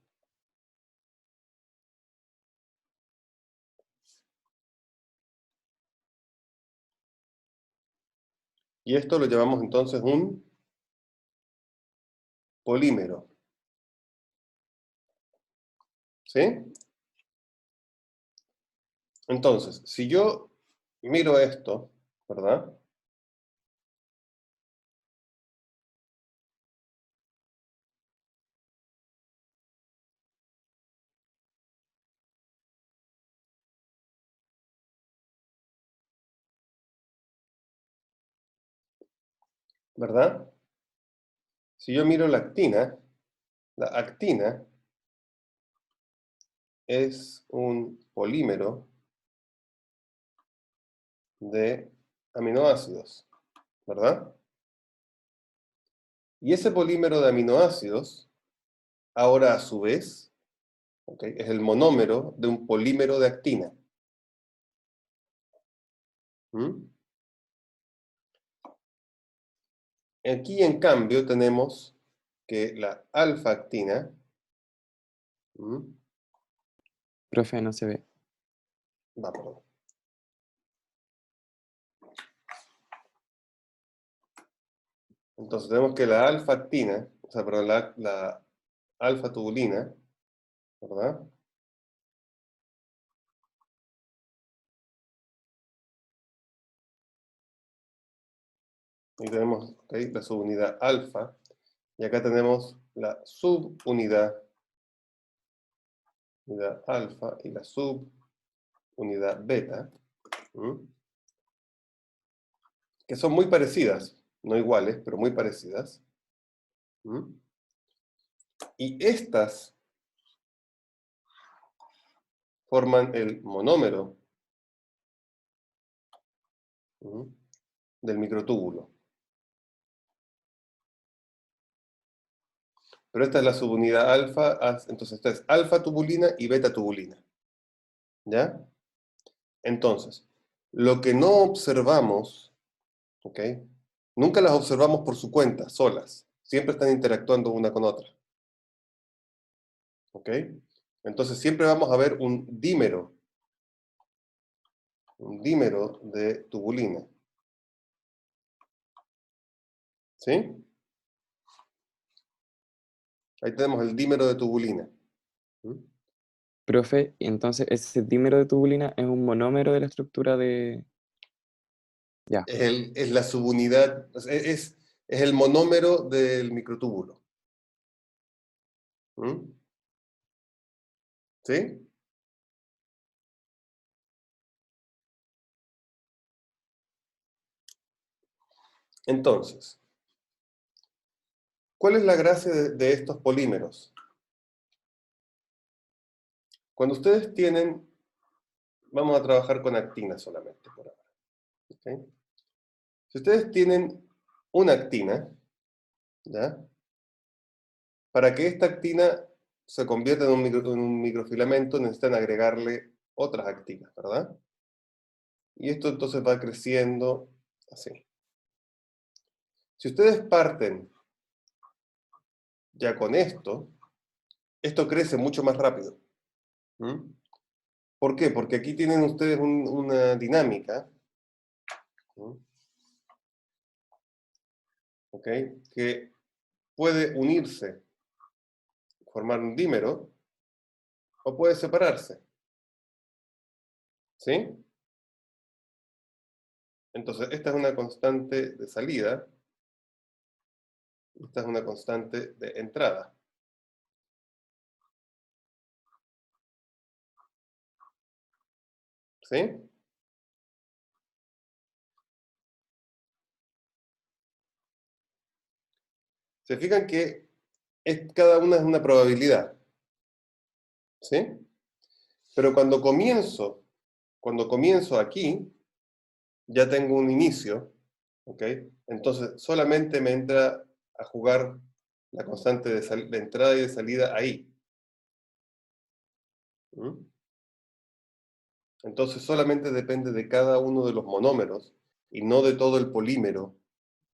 Y esto lo llamamos entonces un polímero. ¿Sí? Entonces, si yo miro esto, ¿verdad? ¿Verdad? Si yo miro la actina es un polímero de aminoácidos, ¿verdad? Y ese polímero de aminoácidos, ahora a su vez, ¿ok?, es el monómero de un polímero de actina. ¿Mm? Aquí, en cambio, tenemos que la alfa-actina, profe, no se ve. perdón. Entonces tenemos que la alfa-actina, o sea, perdón, la alfa-tubulina, ¿verdad? Y tenemos, ¿ok?, la subunidad alfa, y acá tenemos la subunidad alfa y la subunidad beta, que son muy parecidas, no iguales, pero muy parecidas. Y estas forman el monómero del microtúbulo. Pero esta es la subunidad alfa, entonces esta es alfa tubulina y beta tubulina. ¿Ya? Entonces, lo que no observamos, ¿ok?, Nunca las observamos por su cuenta, solas. Siempre están interactuando una con otra. ¿Ok? Entonces siempre vamos a ver un dímero de tubulina. ¿Sí? Ahí tenemos el dímero de tubulina. ¿Mm? Profe, entonces ese dímero de tubulina es un monómero de la estructura de... Ya, Es la subunidad, es el monómero del microtúbulo. ¿Mm? ¿Sí? Entonces, ¿cuál es la gracia de estos polímeros? Cuando ustedes tienen, vamos a trabajar con actina solamente por ahora. ¿Ok? Si ustedes tienen una actina, ¿ya? Para que esta actina se convierta en un microfilamento, necesitan agregarle otras actinas, ¿verdad? Y esto entonces va creciendo así. Si ustedes parten ya con esto crece mucho más rápido. ¿Mm? ¿Por qué? Porque aquí tienen ustedes una dinámica, ¿mm? ¿Ok? Que puede unirse, formar un dímero, o puede separarse. ¿Sí? Entonces, esta es una constante de salida, esta es una constante de entrada. ¿Sí? Se fijan que cada una es una probabilidad. ¿Sí? Pero cuando comienzo aquí, ya tengo un inicio, ¿ok? Entonces solamente me entra a jugar la constante de entrada y de salida ahí. ¿Mm? Entonces solamente depende de cada uno de los monómeros y no de todo el polímero,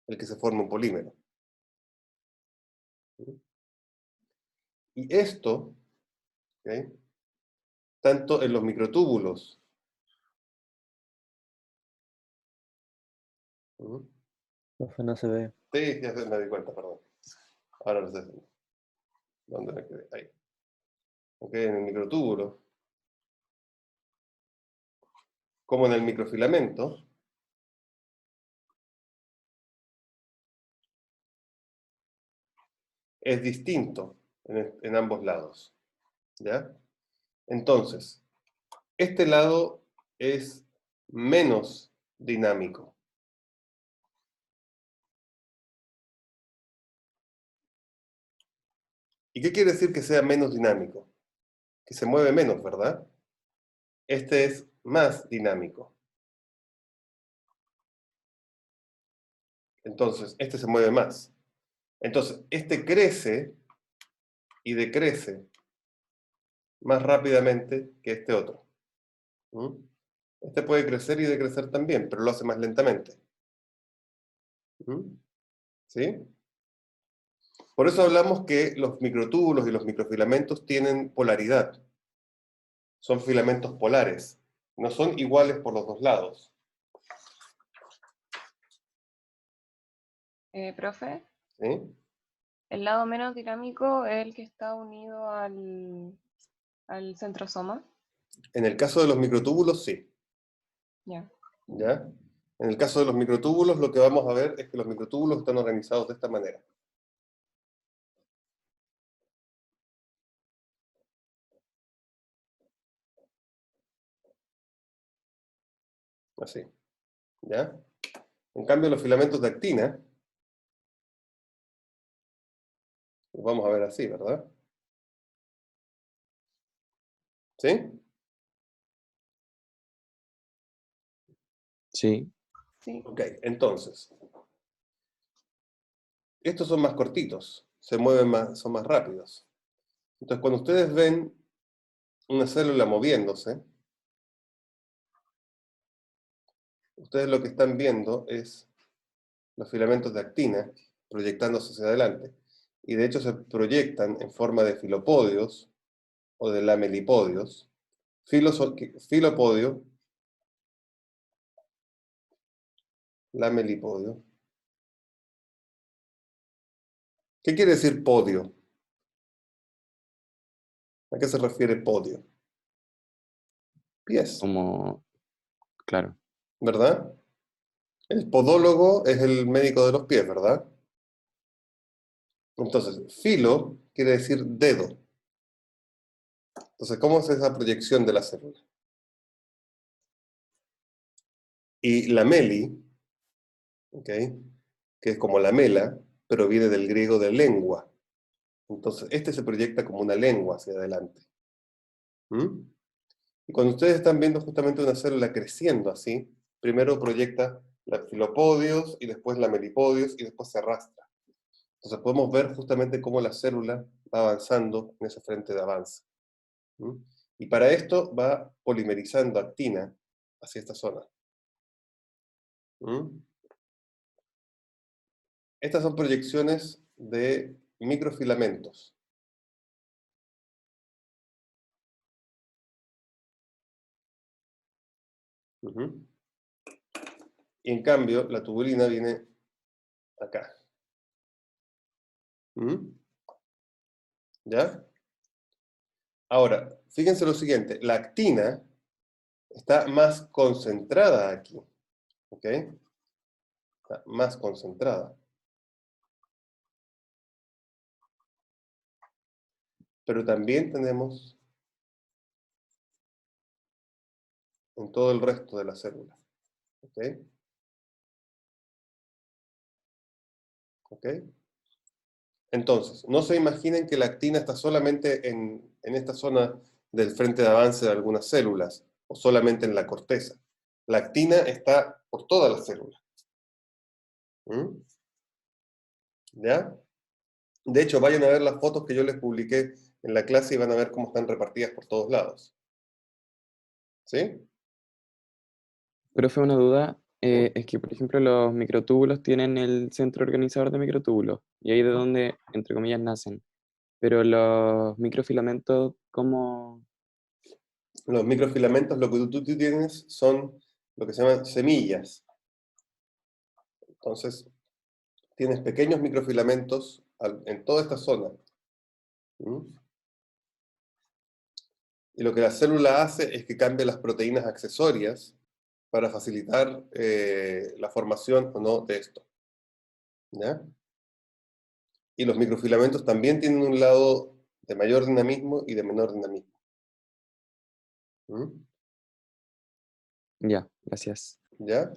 el que se forma un polímero. ¿Mm? Y esto, ¿ok? Tanto en los microtúbulos, ¿Mm? Profe, no se ve. Sí, ya me di cuenta, perdón. Ahora lo sé. ¿Dónde me quedé? Ahí. Ok, en el microtúbulo, como en el microfilamento, es distinto en ambos lados. ¿Ya? Entonces, este lado es menos dinámico. ¿Y qué quiere decir que sea menos dinámico? Que se mueve menos, ¿verdad? Este es más dinámico. Entonces, este se mueve más. Entonces, este crece y decrece más rápidamente que este otro. ¿Mm? Este puede crecer y decrecer también, pero lo hace más lentamente. ¿Mm? ¿Sí? Por eso hablamos que los microtúbulos y los microfilamentos tienen polaridad. Son filamentos polares. No son iguales por los dos lados. Profe, ¿Sí? el lado menos dinámico es el que está unido al centrosoma. En el caso de los microtúbulos, sí. Ya. ¿Ya? En el caso de los microtúbulos, lo que vamos a ver es que los microtúbulos están organizados de esta manera. Así. ¿Ya? En cambio, los filamentos de actina, los vamos a ver así, ¿verdad? ¿Sí? sí, Sí. Ok, entonces, estos son más cortitos, se mueven más, son más rápidos. Entonces, cuando ustedes ven una célula moviéndose, ustedes lo que están viendo es los filamentos de actina proyectándose hacia adelante. Y de hecho se proyectan en forma de filopodios o de lamelipodios. Filopodio, lamelipodio. ¿Qué quiere decir podio? ¿A qué se refiere podio? Pies, Como, claro, ¿verdad? El podólogo es el médico de los pies, ¿verdad? Entonces, filo quiere decir dedo. Entonces, ¿cómo es esa proyección de la célula? Y lameli, ¿ok?, que es como lamela, pero viene del griego de lengua. Entonces, este se proyecta como una lengua hacia adelante. ¿Mm? Y cuando ustedes están viendo justamente una célula creciendo así, primero proyecta los filopodios, y después lamelipodios, y después se arrastra. Entonces podemos ver justamente cómo la célula va avanzando en ese frente de avance. ¿Mm? Y para esto va polimerizando actina hacia esta zona. ¿Mm? Estas son proyecciones de microfilamentos. Ujú. Y en cambio, la tubulina viene acá. ¿Mm? ¿Ya? Ahora, fíjense lo siguiente, la actina está más concentrada aquí, ¿ok? Está más concentrada. Pero también tenemos en todo el resto de la célula, ¿ok? ¿Ok? Entonces, no se imaginen que la actina está solamente en esta zona del frente de avance de algunas células, o solamente en la corteza. La actina está por toda la célula. ¿Mm? ¿Ya? De hecho, vayan a ver las fotos que yo les publiqué en la clase y van a ver cómo están repartidas por todos lados. ¿Sí? profe, una duda, es que, por ejemplo, los microtúbulos tienen el centro organizador de microtúbulos, y ahí de donde, entre comillas, nacen. Pero los microfilamentos, ¿cómo? Los microfilamentos, lo que tú tienes son lo que se llaman semillas. Entonces, tienes pequeños microfilamentos en toda esta zona. ¿Mm? Y lo que la célula hace es que cambia las proteínas accesorias para facilitar la formación o no de esto. ¿Ya? Y los microfilamentos también tienen un lado de mayor dinamismo y de menor dinamismo. ¿Mm? Ya, gracias. ¿Ya?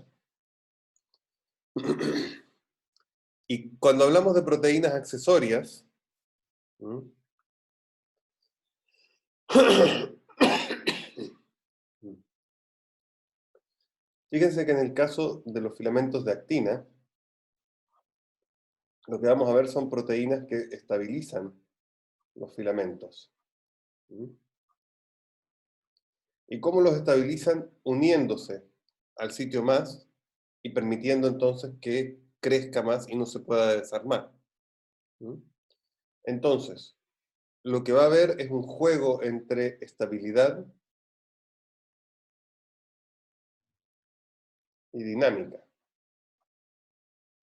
Y cuando hablamos de proteínas accesorias, ¿mm? Fíjense que en el caso de los filamentos de actina, lo que vamos a ver son proteínas que estabilizan los filamentos. ¿Mm? ¿Y cómo los estabilizan? Uniéndose al sitio más y permitiendo entonces que crezca más y no se pueda desarmar. ¿Mm? Entonces, lo que va a haber es un juego entre estabilidad y dinámica.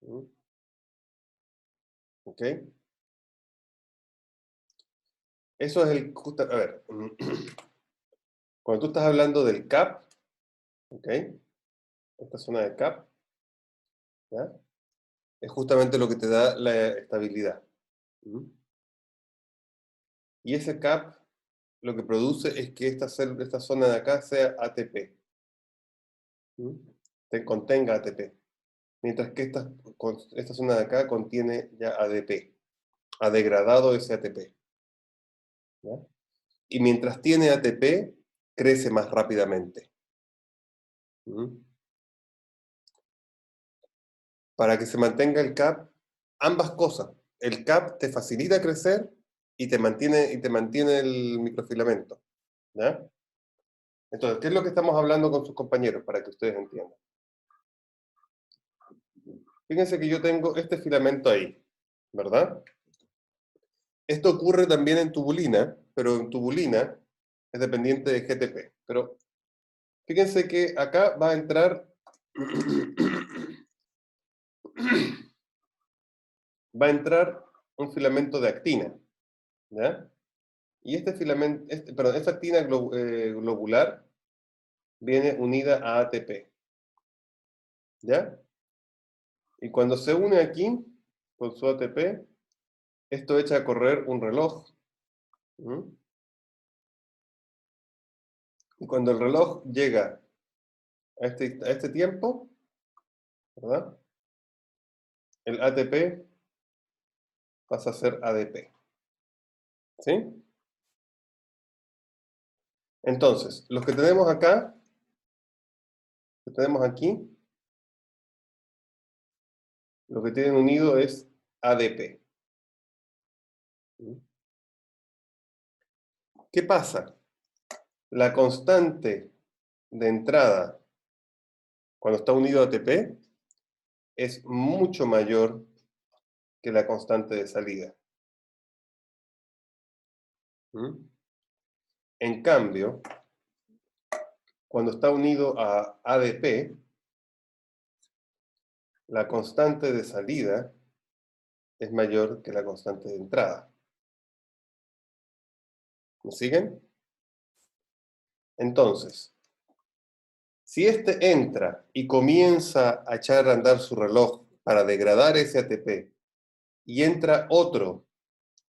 ¿Mm? ¿Ok? Eso es el... A ver, cuando tú estás hablando del CAP, ¿ok?, esta zona de CAP, ¿ya?, es justamente lo que te da la estabilidad. ¿Mm? Y ese CAP lo que produce es que esta zona de acá sea ATP. ¿Mm? Contenga ATP. Mientras que esta zona de acá contiene ya ADP. Ha degradado ese ATP. ¿Ya? Y mientras tiene ATP, crece más rápidamente. ¿Mm? Para que se mantenga el CAP, ambas cosas. El CAP te facilita crecer y te mantiene el microfilamento. ¿Ya? Entonces, ¿qué es lo que estamos hablando con sus compañeros para que ustedes entiendan? Fíjense que yo tengo este filamento ahí, ¿verdad? Esto ocurre también en tubulina, pero en tubulina es dependiente de GTP. Pero fíjense que acá va a entrar va a entrar un filamento de actina, ¿ya? Y este filamento, perdón, esta actina globular viene unida a ATP, ¿ya? Y cuando se une aquí con su ATP, esto echa a correr un reloj. ¿Mm? Y cuando el reloj llega a este tiempo, ¿verdad? El ATP pasa a ser ADP. ¿Sí? Entonces, los que tenemos acá, que tenemos aquí, lo que tienen unido es ADP. ¿Mm? ¿Qué pasa? La constante de entrada cuando está unido a ATP es mucho mayor que la constante de salida. ¿Mm? En cambio, cuando está unido a ADP, la constante de salida es mayor que la constante de entrada. ¿Me siguen? Entonces, si este entra y comienza a echar a andar su reloj para degradar ese ATP, y entra otro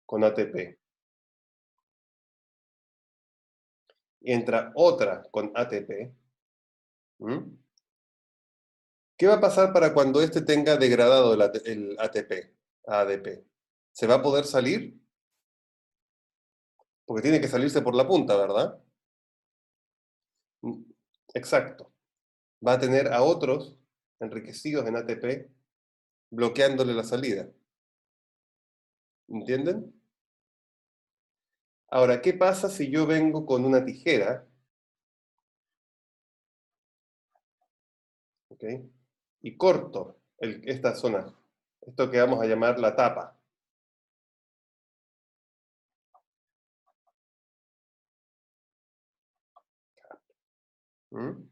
con ATP, y entra otra con ATP, ¿Mm? ¿Qué va a pasar para cuando este tenga degradado el ATP a ADP? ¿Se va a poder salir? Porque tiene que salirse por la punta, ¿verdad? Exacto. Va a tener a otros enriquecidos en ATP bloqueándole la salida. ¿Entienden? Ahora, ¿qué pasa si yo vengo con una tijera? ¿Ok? Y corto esta zona. Esto que vamos a llamar la tapa. ¿Mm?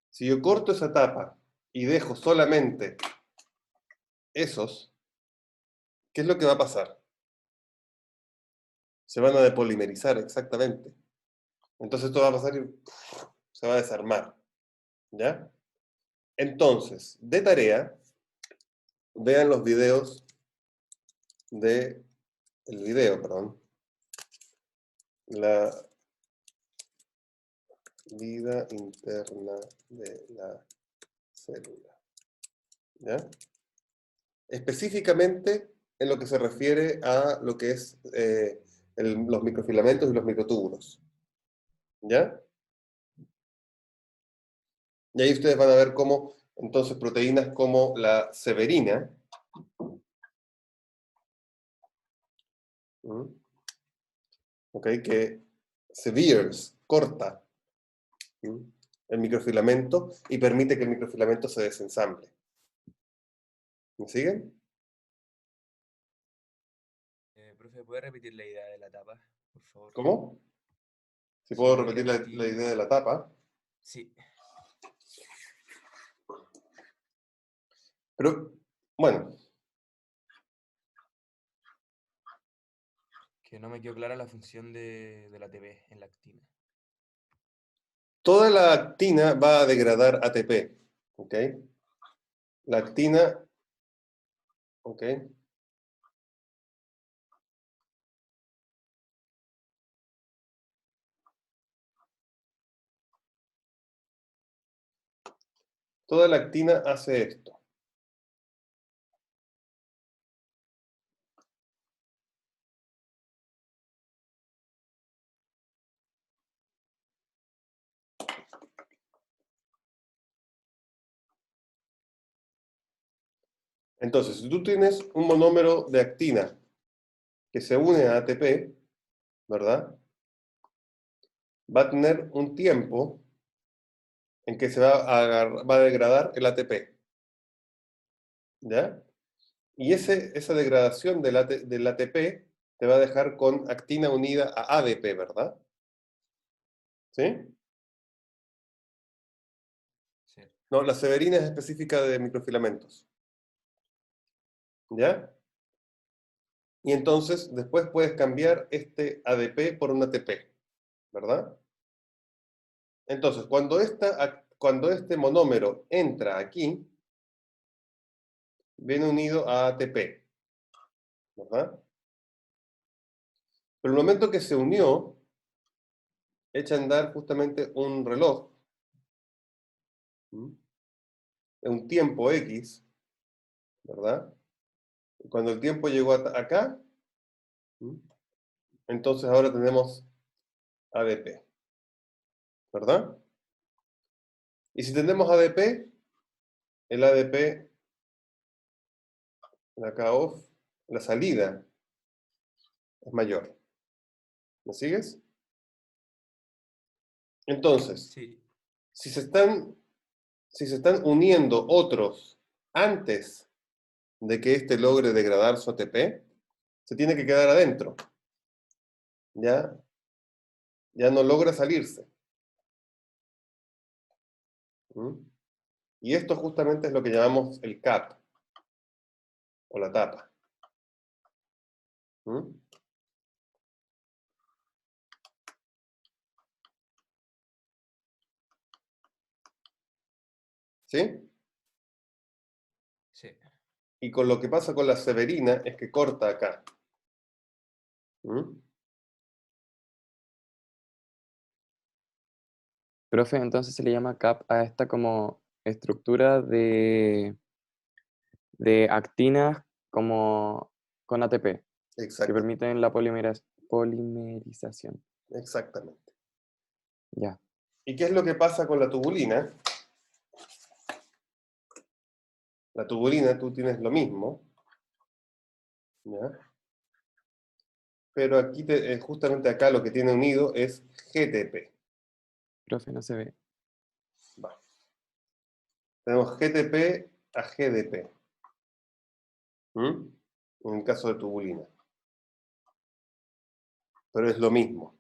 Si yo corto esa tapa y dejo solamente esos, ¿qué es lo que va a pasar? Se van a depolimerizar, exactamente. Entonces esto va a pasar y se va a desarmar. ¿Ya? Entonces, de tarea, vean los videos la vida interna de la célula. ¿Ya? Específicamente en lo que se refiere a lo que es los microfilamentos y los microtúbulos. ¿Ya? Y ahí ustedes van a ver cómo, entonces, proteínas como la severina, ¿ok? Que severes, corta el microfilamento y permite que el microfilamento se desensamble. ¿Me siguen? Profe, ¿puede repetir la idea de la tapa, por favor? ¿Cómo? Si Si puedo podría repetir la idea de la tapa. Sí. Pero, bueno. Que no me quedó clara la función de la ATP en la actina. Toda la actina va a degradar ATP. ¿Ok? La actina. ¿Ok? Toda la actina hace esto. Entonces, si tú tienes un monómero de actina que se une a ATP, ¿verdad? Va a tener un tiempo en que se va a degradar el ATP. ¿Ya? Y esa degradación del ATP te va a dejar con actina unida a ADP, ¿verdad? ¿Sí? Sí. No, la severina es específica de microfilamentos. ¿Ya? Y entonces después puedes cambiar este ADP por un ATP, ¿verdad? Entonces, cuando este monómero entra aquí, viene unido a ATP, ¿verdad? Pero el momento que se unió, echa a andar justamente un reloj, en un tiempo X, ¿verdad? Y cuando el tiempo llegó acá, entonces ahora tenemos ADP, ¿verdad? Y si tenemos ADP, el ADP, acá off, la salida es mayor. ¿Me sigues? Entonces, Sí. si se están uniendo otros antes de que éste logre degradar su ATP, se tiene que quedar adentro. Ya no logra salirse. Y esto justamente es lo que llamamos el cap, o la tapa. ¿Sí? Sí. Y con lo que pasa con la severina es que corta acá. Profe, entonces se le llama CAP a esta como estructura de actinas como con ATP, que Exacto, permiten la polimerización. exactamente. Ya. ¿Y qué es lo que pasa con la tubulina? La tubulina, tú tienes lo mismo, ¿ya? Pero aquí, justamente acá, lo que tiene unido es GTP. Profe, no se ve. Va. Tenemos GTP a GDP. En el caso de tubulina. Pero es lo mismo.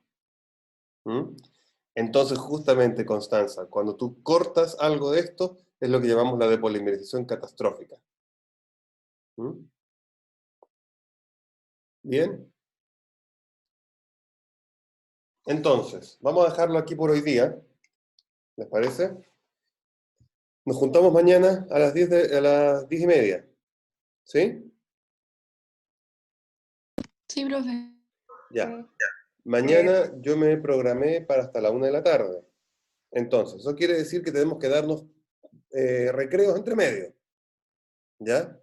Entonces, justamente, Constanza, cuando tú cortas algo de esto, es lo que llamamos la depolimerización catastrófica. ¿Bien? Entonces, vamos a dejarlo aquí por hoy día. ¿Les parece? Nos juntamos mañana a las 10:30. ¿Sí? Sí, profe. Ya. Sí. Mañana yo me programé para hasta la 1 de la tarde. Entonces, eso quiere decir que tenemos que darnos recreos entre medio. ¿Ya?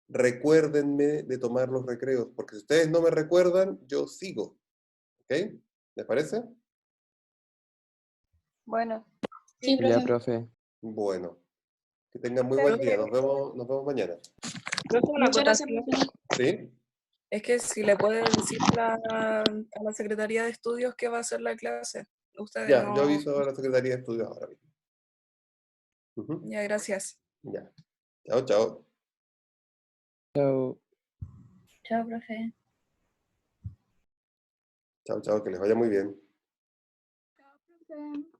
Recuérdenme de tomar los recreos, porque si ustedes no me recuerdan, yo sigo. ¿Ok? ¿Les parece? Bueno, Sí, Ya, profe. profe. Bueno. Que tengan muy buen día. gracias. Nos vemos mañana. Profe, una Muchas gracias, acotación. profe. ¿Sí? Es que si le puede decir a la Secretaría de Estudios que va a hacer la clase. Ustedes Ya, yo no. aviso a la Secretaría de Estudios ahora mismo. Ya, gracias. Ya. Chao, chao. Chao. Chao, profe. Chao, chao, que les vaya muy bien. Chao, profe.